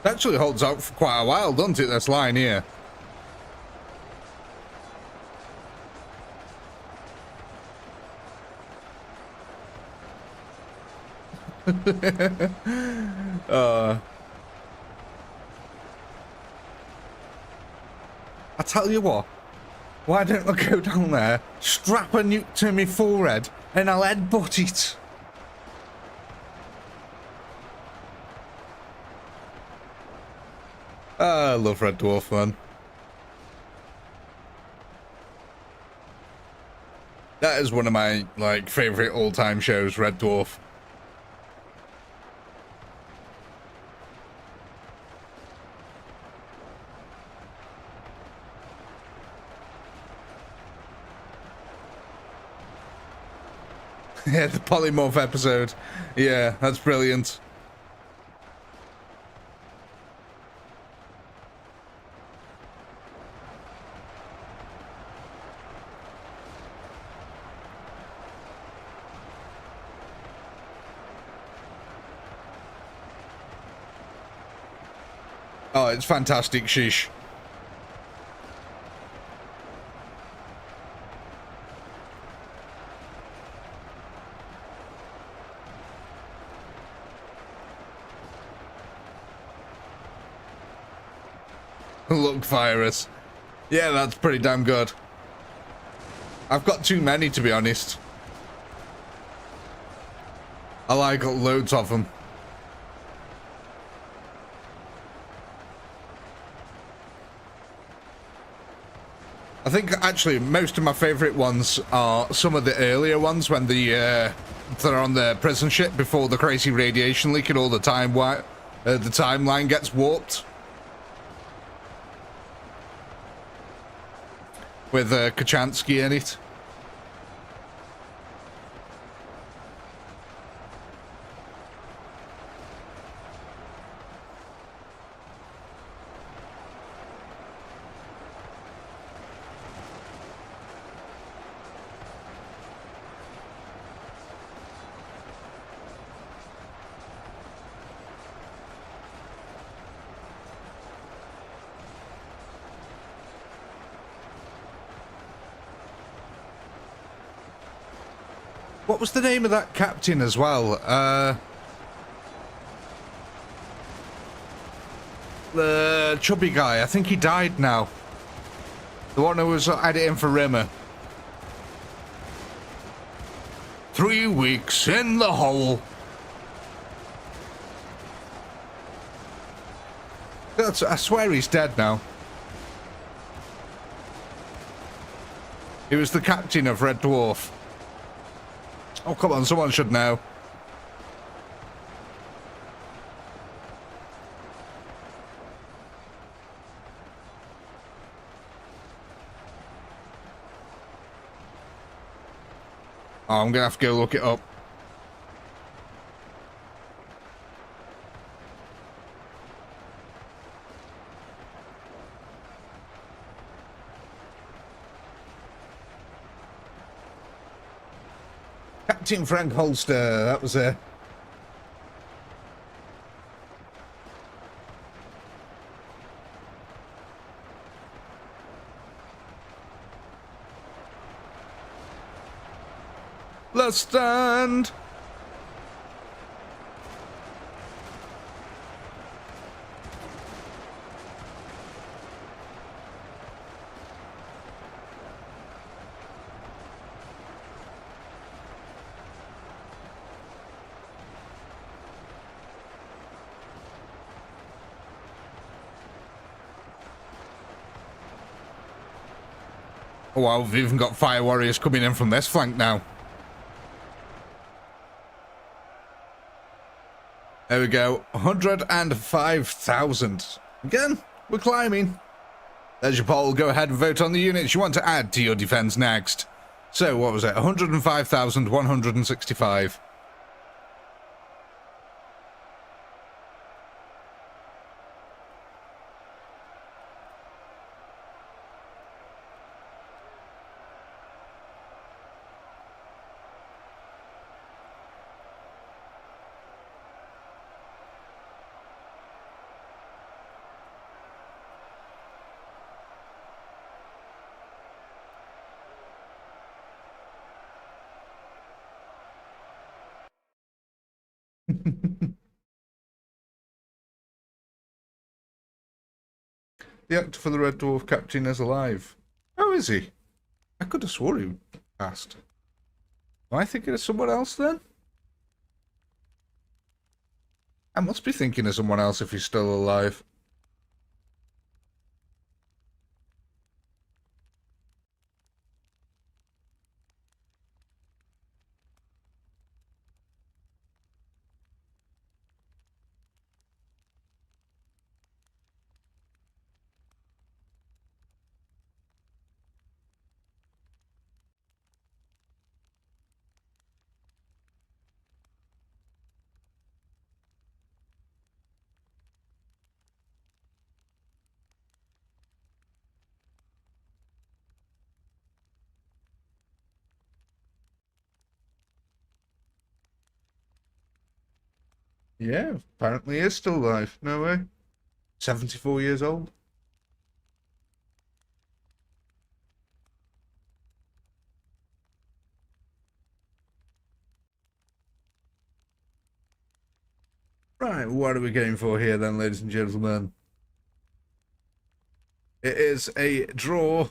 It actually holds out for quite a while, doesn't it, this line here? I tell you what, why don't I go down there, strap a nuke to my forehead, and I'll headbutt it? I love Red Dwarf, man. That is one of my, like, favorite all-time shows, Red Dwarf. Yeah, the polymorph episode. Yeah, that's brilliant. Oh, it's fantastic, sheesh. Look, virus. Yeah, that's pretty damn good. I've got too many, to be honest. I like loads of them. I think actually most of my favorite ones are some of the earlier ones when they're on the prison ship before the crazy radiation leak and all the timeline gets warped. With Kachansky in it. What was the name of that captain as well? The chubby guy. I think he died now. The one who was editing for Rimmer. 3 weeks in the hole. I swear he's dead now. He was the captain of Red Dwarf. Oh, come on, someone should know. Oh, I'm gonna have to go look it up. Captain Frank Holster, that was a... Let's stand! Oh wow, we've even got fire warriors coming in from this flank now. There we go, 105,000. Again, we're climbing. There's your poll. Go ahead and vote on the units you want to add to your defense next. So, what was it? 105,165. The actor for the Red Dwarf captain is alive. Oh, is he? I could have sworn he passed. Am I thinking of someone else then? I must be thinking of someone else if he's still alive. Yeah, apparently he is still alive. No way. 74 years old. Right, what are we going for here then, ladies and gentlemen? It is a draw,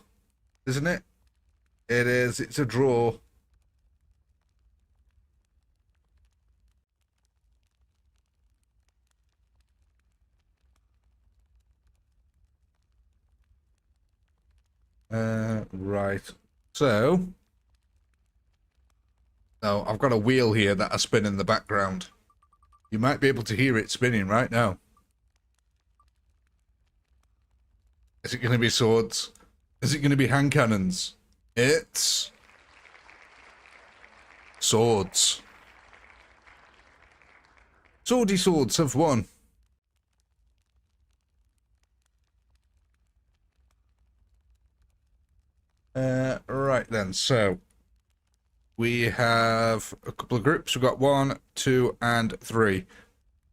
isn't it? It is. It's a draw. Right. So, no, I've got a wheel here that I spin in the background. You might be able to hear it spinning right now. Is it going to be swords? Is it going to be hand cannons? It's swords. Swordy swords have won. Right then, so we have a couple of groups. We've got 1, 2, and 3.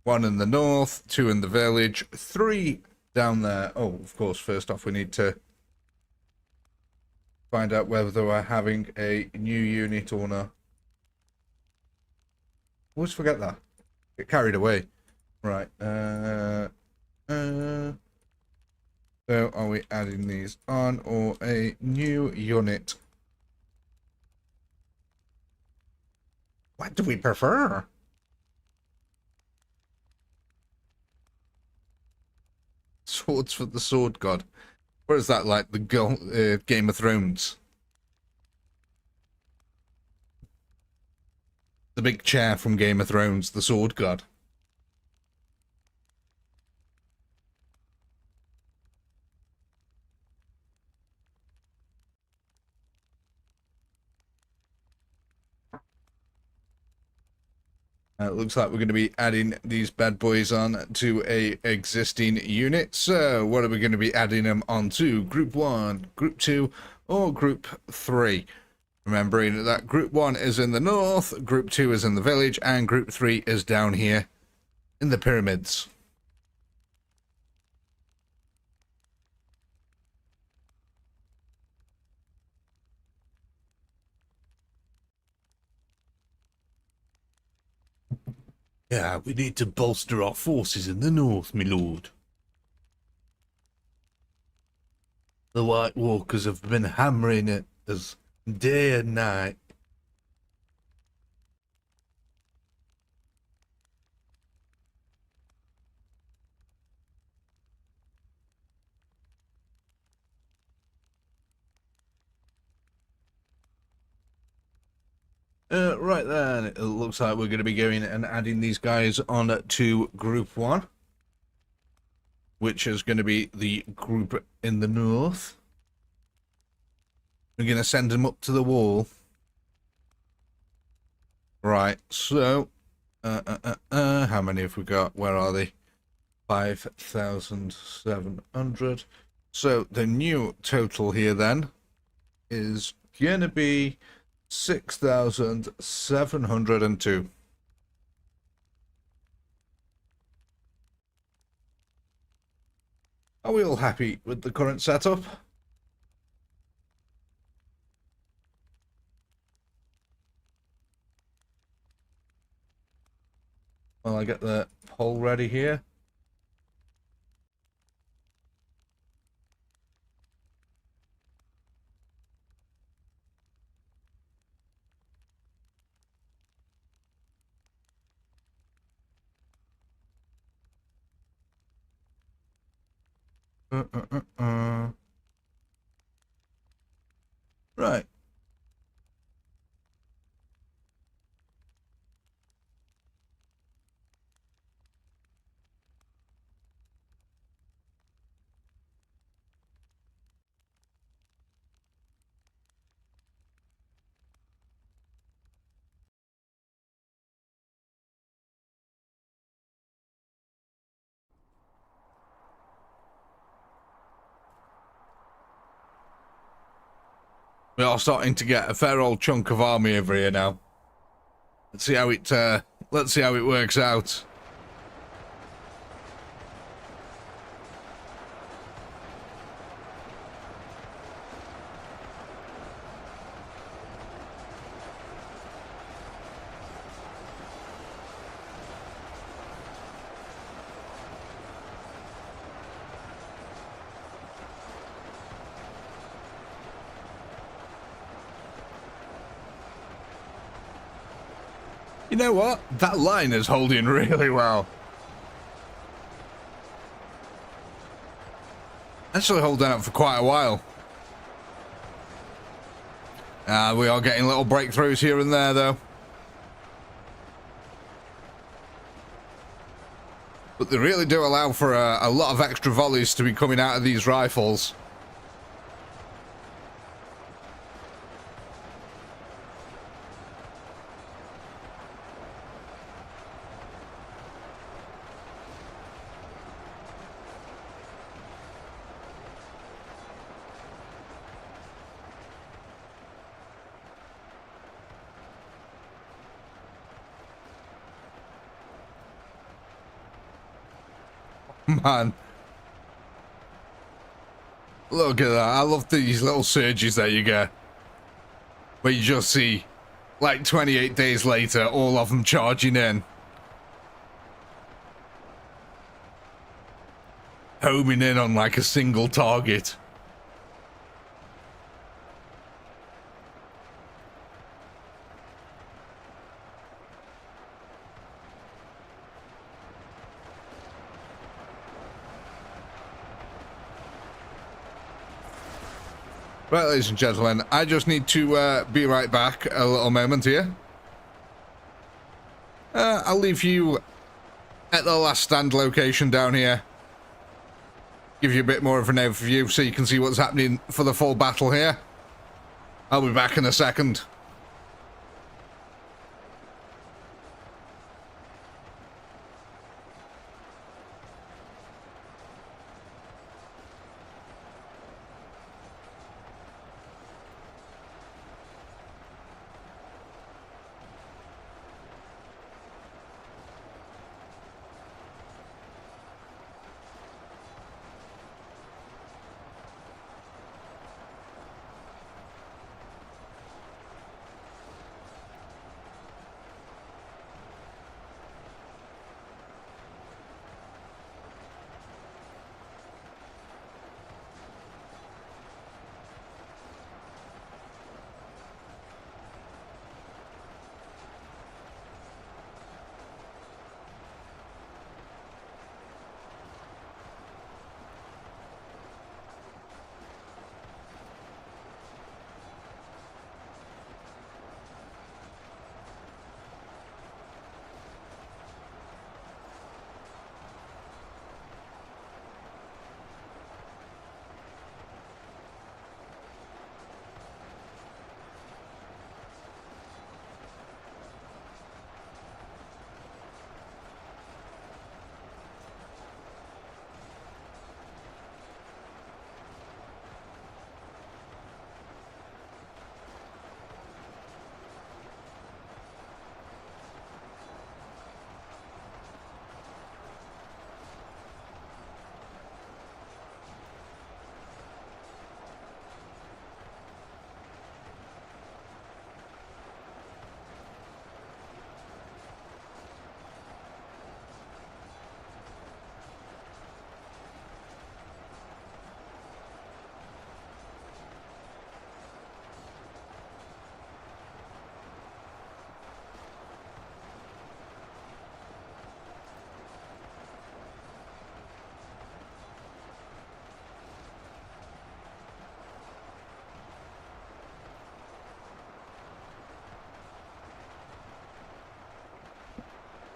1 in the north, 2 in the village, 3 down there. Oh, of course, first off, we need to find out whether we're having a new unit or not. Always forget that. Get carried away. Right. So are we adding these on or a new unit? What do we prefer? Swords for the Sword God. Or is that like the Game of Thrones? The big chair from Game of Thrones, the Sword God. It looks like we're going to be adding these bad boys on to a existing unit. So what are we going to be adding them onto? Group 1, Group 2, or Group 3? Remembering that Group 1 is in the north, Group 2 is in the village, and Group 3 is down here in the pyramids. Yeah, we need to bolster our forces in the north, my lord. The White Walkers have been hammering at us day and night. Right then, it looks like we're going to be going and adding these guys on to Group 1, which is going to be the group in the north. We're going to send them up to the wall. Right, so, how many have we got? Where are they? 5,700. So the new total here then is going to be 6,702. Are we all happy with the current setup? Well, I get the poll ready here. Right. We are starting to get a fair old chunk of army over here now. Let's see how it works out. You know what? That line is holding really well. Actually holding up for quite a while. We are getting little breakthroughs here and there, though. But they really do allow for a lot of extra volleys to be coming out of these rifles. Man. Look at that. I love these little surges that you get. Where you just see, like 28 days later, all of them charging in. homing in on like a single target. Right, ladies and gentlemen, I just need to be right back a little moment here. I'll leave you at the last stand location down here. Give you a bit more of an overview so you can see what's happening for the full battle here. I'll be back in a second.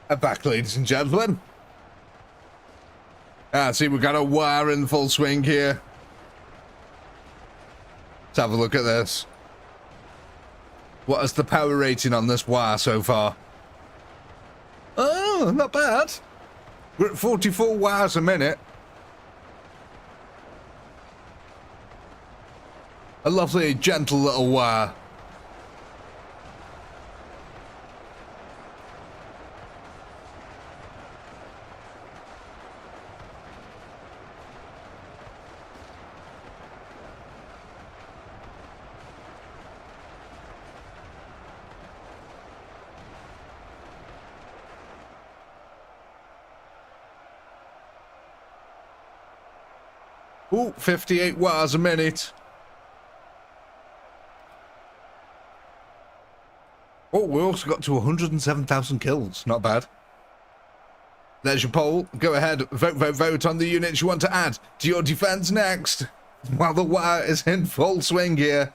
I'm back, ladies and gentlemen. See, we've got a war in full swing here. Let's have a look at this. What is the power rating on this war so far? Oh, not bad. We're at 44 wars a minute. A lovely, gentle little war. Ooh, 58 wars a minute. Oh, we also got to 107,000 kills. Not bad. There's your poll. Go ahead, vote on the units you want to add to your defense next, while the war is in full swing here.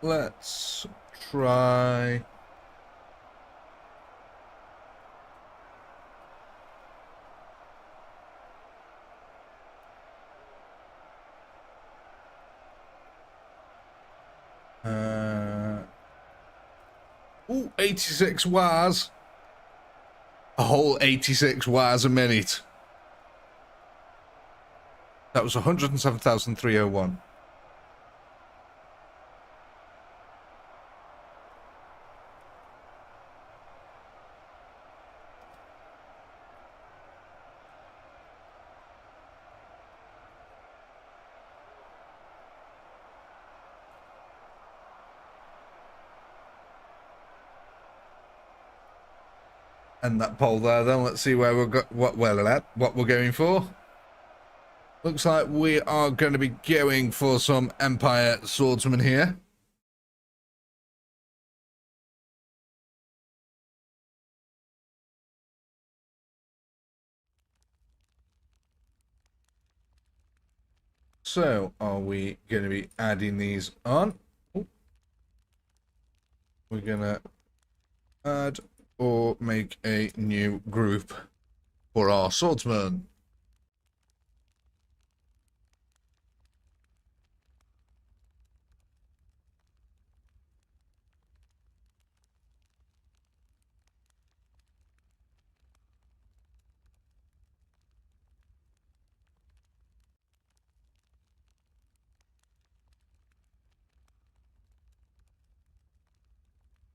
Let's try... Ooh, 86 wars. A whole 86 wars a minute. That was 107,301. end that poll there then. Let's see where what we're going for. Looks like we are going to be going for some Empire swordsmen here. So, are we going to be adding these on? Ooh. We're going to add or make a new group for our swordsmen.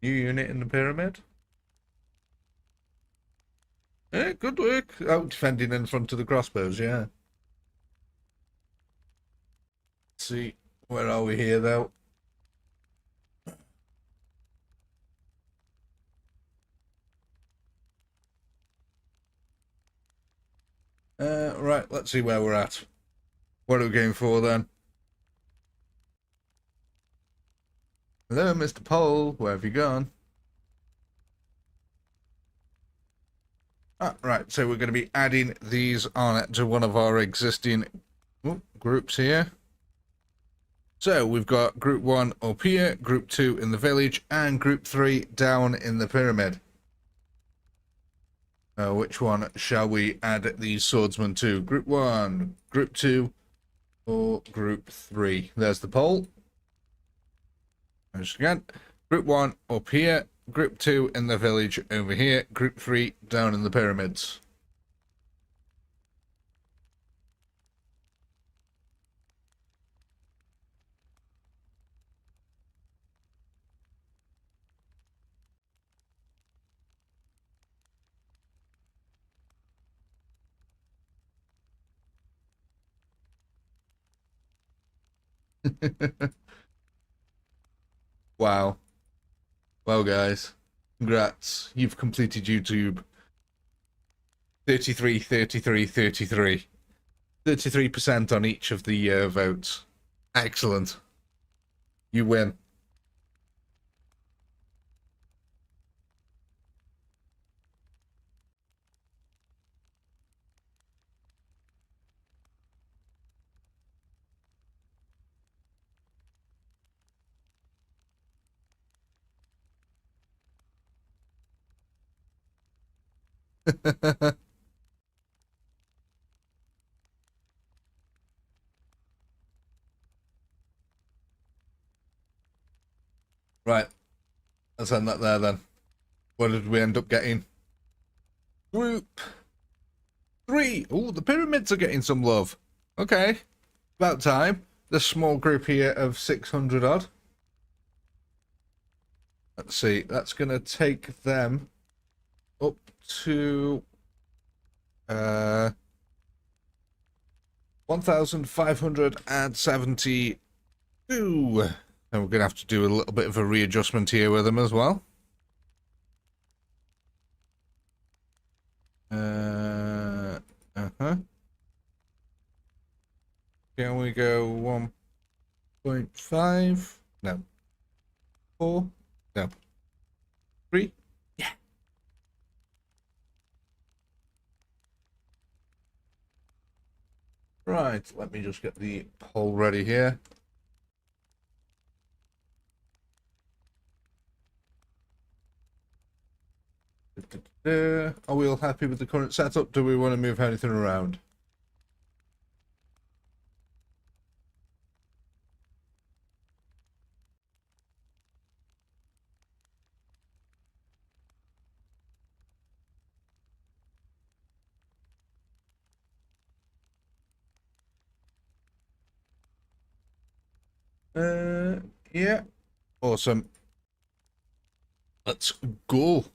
New unit in the pyramid. Yeah, good work. Out defending in front of the crossbows, yeah. Let's see, where are we here though? Right, let's see where we're at. What are we going for then? Hello, Mr. Pole, where have you gone? Ah, right, so we're going to be adding these on to one of our existing groups here. So we've got group 1 up here, group 2 in the village, and group 3 down in the pyramid. Which one shall we add these swordsmen to? Group 1, group 2, or group 3? There's the poll. Once again, group 1 up here, group 2 in the village over here, group 3 down in the pyramids. Wow. Well, guys, congrats. You've completed YouTube. 33, 33, 33. 33% on each of the votes. Excellent. You win. Right, let's end that there then. What did we end up getting? Group 3. Oh, the pyramids are getting some love. Okay, about time. This small group here of 600 odd. Let's see, that's going to take them up to 1,572. And we're going to have to do a little bit of a readjustment here with them as well. Can we go 1.5? No. 4? No. 3? Yeah. Right, let me just get the poll ready here. Are we all happy with the current setup? Do we want to move anything around? Yeah. Awesome. Let's go.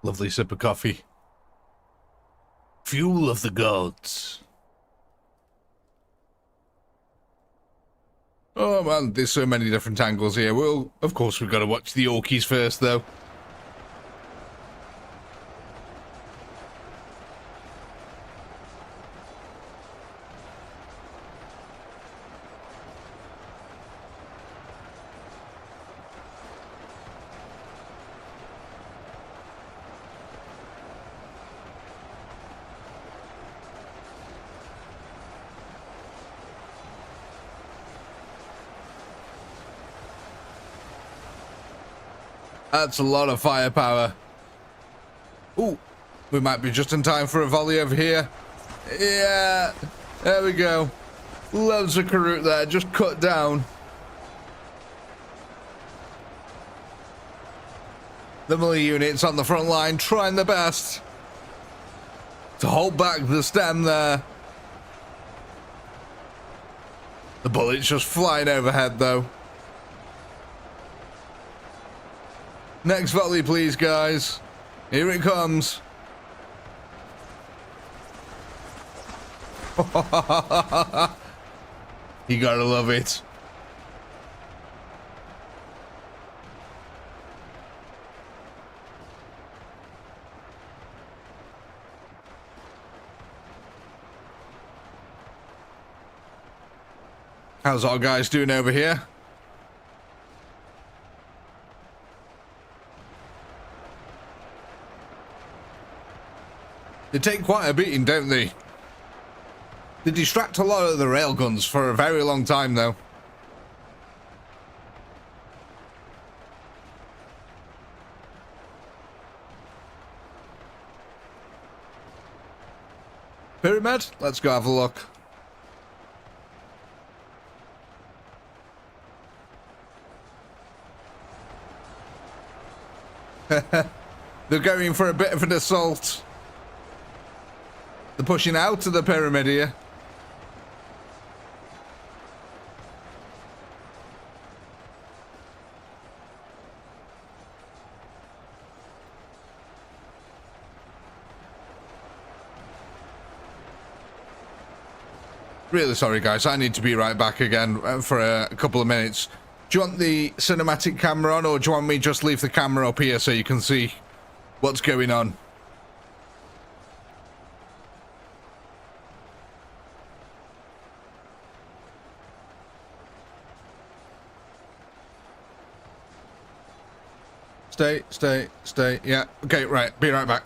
Lovely sip of coffee. Fuel of the gods. Oh man, there's so many different angles here. Well, of course we've got to watch the Orkies first, though. That's a lot of firepower. Ooh, we might be just in time for a volley over here. Yeah, there we go. Loads of Karut there, just cut down. The melee units on the front line trying their best to hold back the stem there. The bullets just flying overhead though. Next volley, please, guys. Here it comes. You gotta love it. How's our guys doing over here? They take quite a beating, don't they? They distract a lot of the railguns for a very long time, though. Pyramid? Let's go have a look. They're going for a bit of an assault. They're pushing out of the pyramid here. Really sorry, guys. I need to be right back again for a couple of minutes. Do you want the cinematic camera on, or do you want me just leave the camera up here so you can see what's going on? Stay. Yeah, okay, right. Be right back.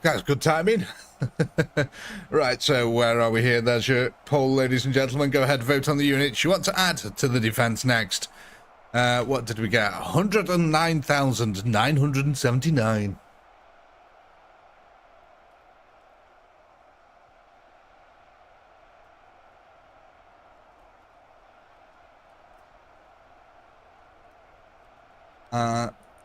That's good timing. Right, so where are we here? There's your poll, ladies and gentlemen. Go ahead, vote on the units you want to add to the defense next. What did we get? 109,979.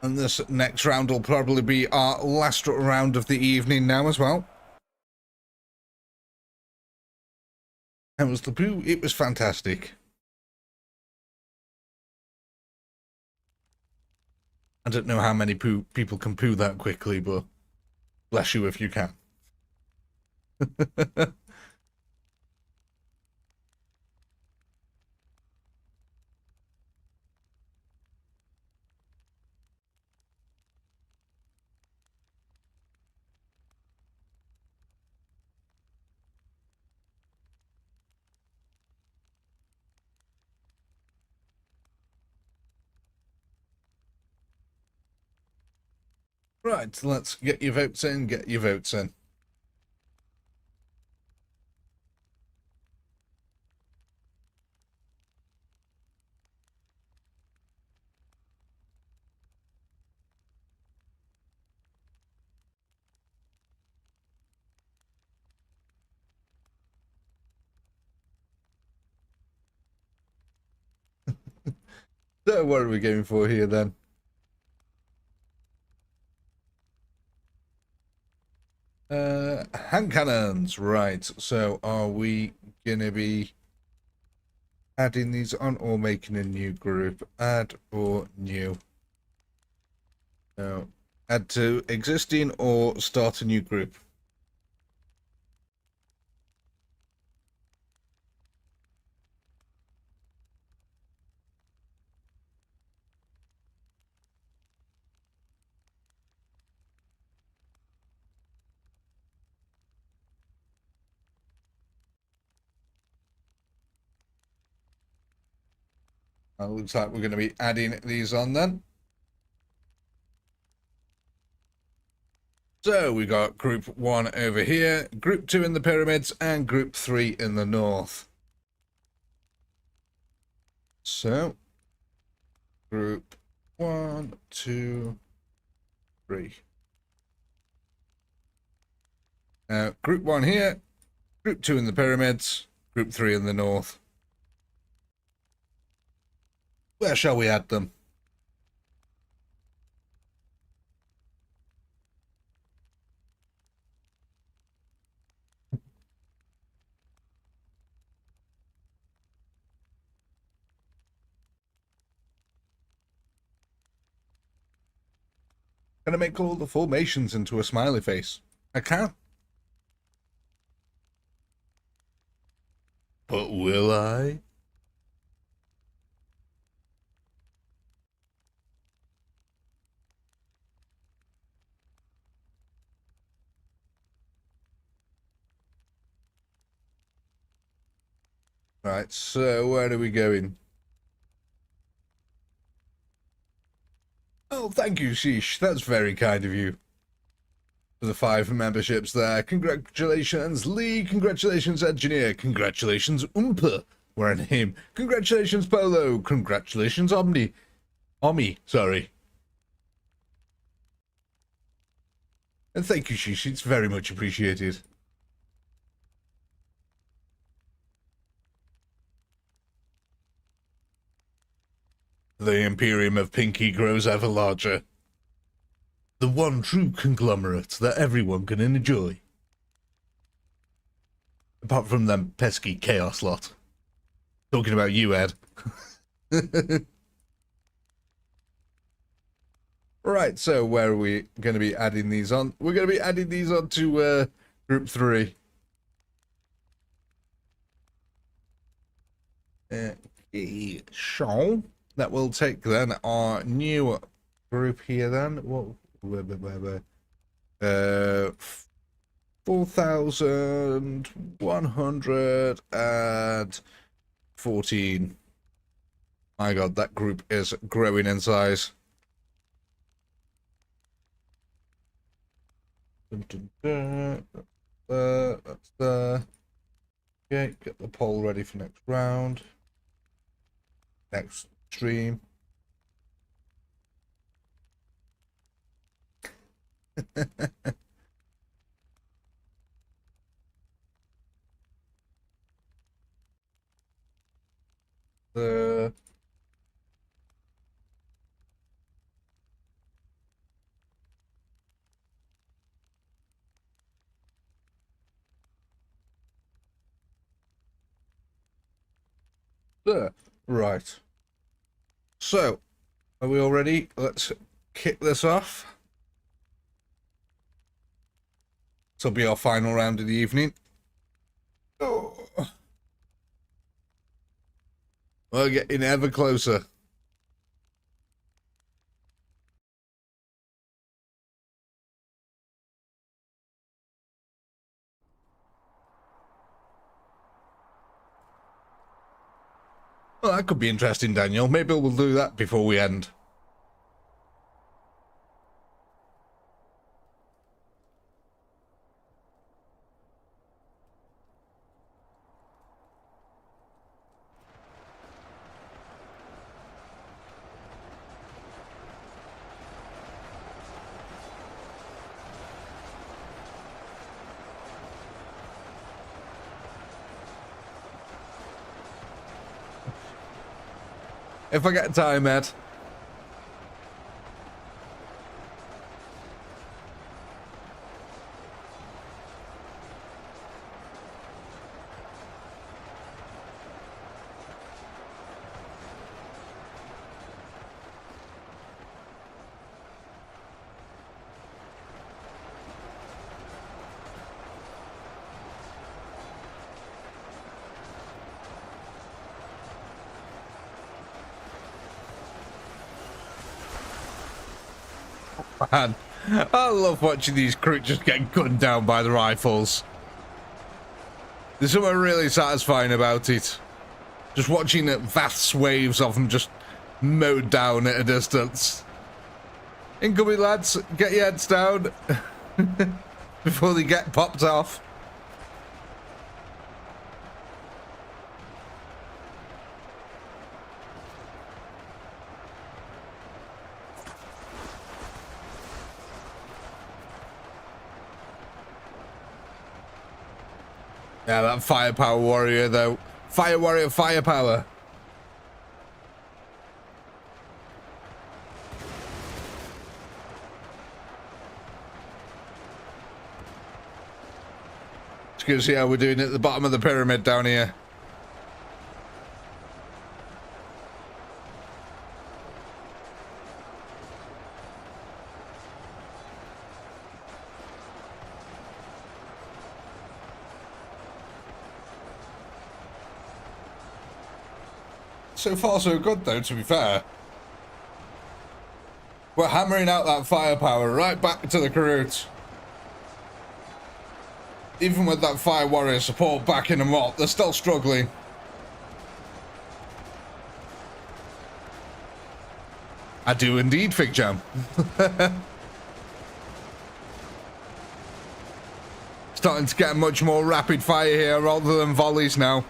And this next round will probably be our last round of the evening now as well. How was the poo? It was fantastic. I don't know how many people can poo that quickly, but bless you if you can. Right, let's get your votes in, get your votes in. So what are we going for here then? Hand cannons, right. So are we gonna be adding these on or making a new group? Add or new? No. Add to existing or start a new group? Looks like we're going to be adding these on then. So we got group 1 over here, group 2 in the pyramids, and group 3 in the north. So group 1, 2, 3. Group 1 here, group 2 in the pyramids, group 3 in the north. Where shall we add them? Can I make all the formations into a smiley face? I can. But will I? Right, so where are we going? Oh, thank you, Sheesh. That's very kind of you. For the 5 memberships there. Congratulations, Lee. Congratulations, Engineer. Congratulations, Oompa. We're a name. Congratulations, Polo. Congratulations, Omi, sorry. And thank you, Sheesh. It's very much appreciated. The Imperium of Pinky grows ever larger. The one true conglomerate that everyone can enjoy. Apart from them pesky chaos lot. Talking about you, Ed. Right, so where are we going to be adding these on? We're going to be adding these on to group 3. So that will take then our new group here then. What? 4,114. My God, that group is growing in size. Dun, dun, dun. That's there. Okay, get the poll ready for next round. Next stream. There. There. Right. So, are we all ready? Let's kick this off. This will be our final round of the evening. Oh. We're getting ever closer. Well, that could be interesting, Daniel. Maybe we'll do that before we end. If I get time, Ed. Man, I love watching these creatures get gunned down by the rifles. There's something really satisfying about it. Just watching vast waves of them just mowed down at a distance. Incoming, lads, get your heads down before they get popped off. Yeah, that firepower warrior, though. Fire warrior, firepower. Just gonna see how we're doing at the bottom of the pyramid down here. So far, so good, though, to be fair. We're hammering out that firepower right back to the Karoots. Even with that fire warrior support backing them up, they're still struggling. I do indeed, Fig Jam. Starting to get much more rapid fire here rather than volleys now.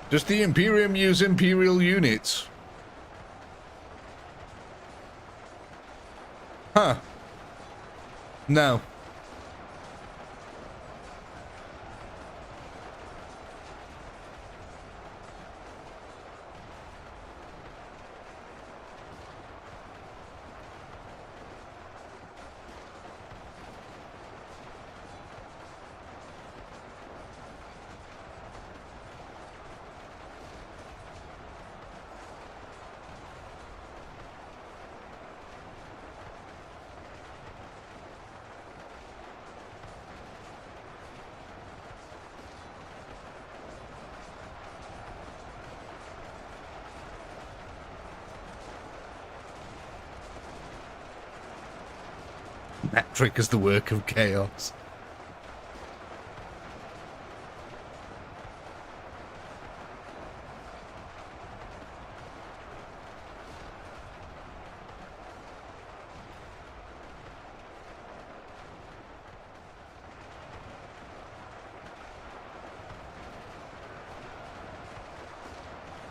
Does the Imperium use Imperial units? Huh. No. Metric is the work of chaos.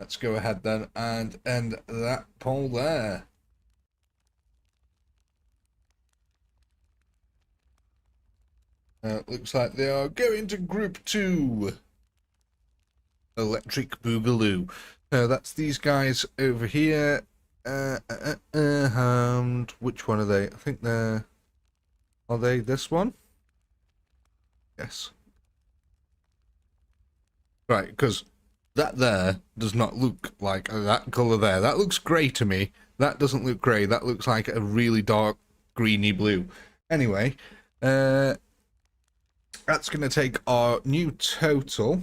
let's go ahead then and end that poll there. Looks like they are going to Group 2. Electric Boogaloo. That's these guys over here. And which one are they? I think they're... Are they this one? Yes. Right, because that there does not look like that colour there. That looks grey to me. That doesn't look grey. That looks like a really dark greeny blue. Anyway, that's going to take our new total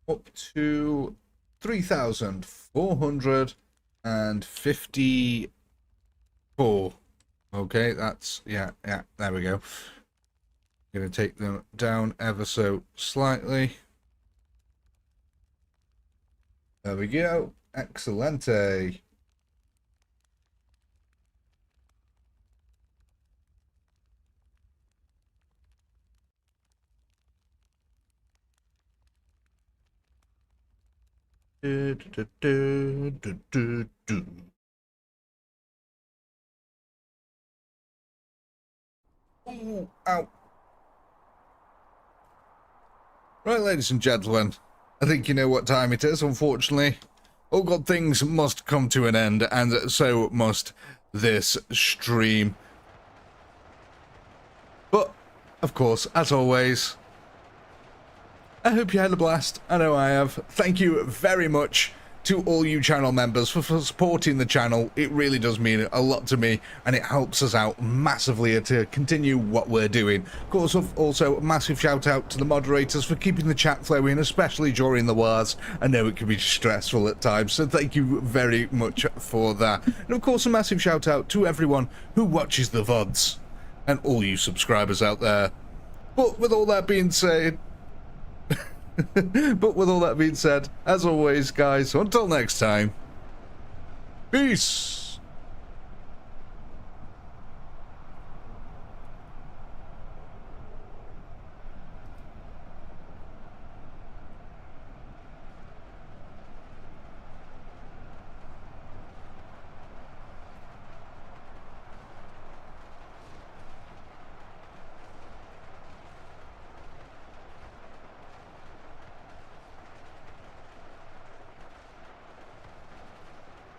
up to 3,454. Okay, that's, yeah, there we go. Going to take them down ever so slightly. There we go. Excelente. Ooh, ow. Right, ladies and gentlemen, I think you know what time it is, unfortunately. All good things must come to an end, and so must this stream. But, of course, as always, I hope you had a blast. I know I have. Thank you very much to all you channel members for supporting the channel. It really does mean a lot to me, and it helps us out massively to continue what we're doing. Of course, also a massive shout out to the moderators for keeping the chat flowing, especially during the wars. I know it can be stressful at times, so thank you very much for that. And of course, a massive shout out to everyone who watches the VODs, and all you subscribers out there. But with all that being said, as always, guys, until next time, peace.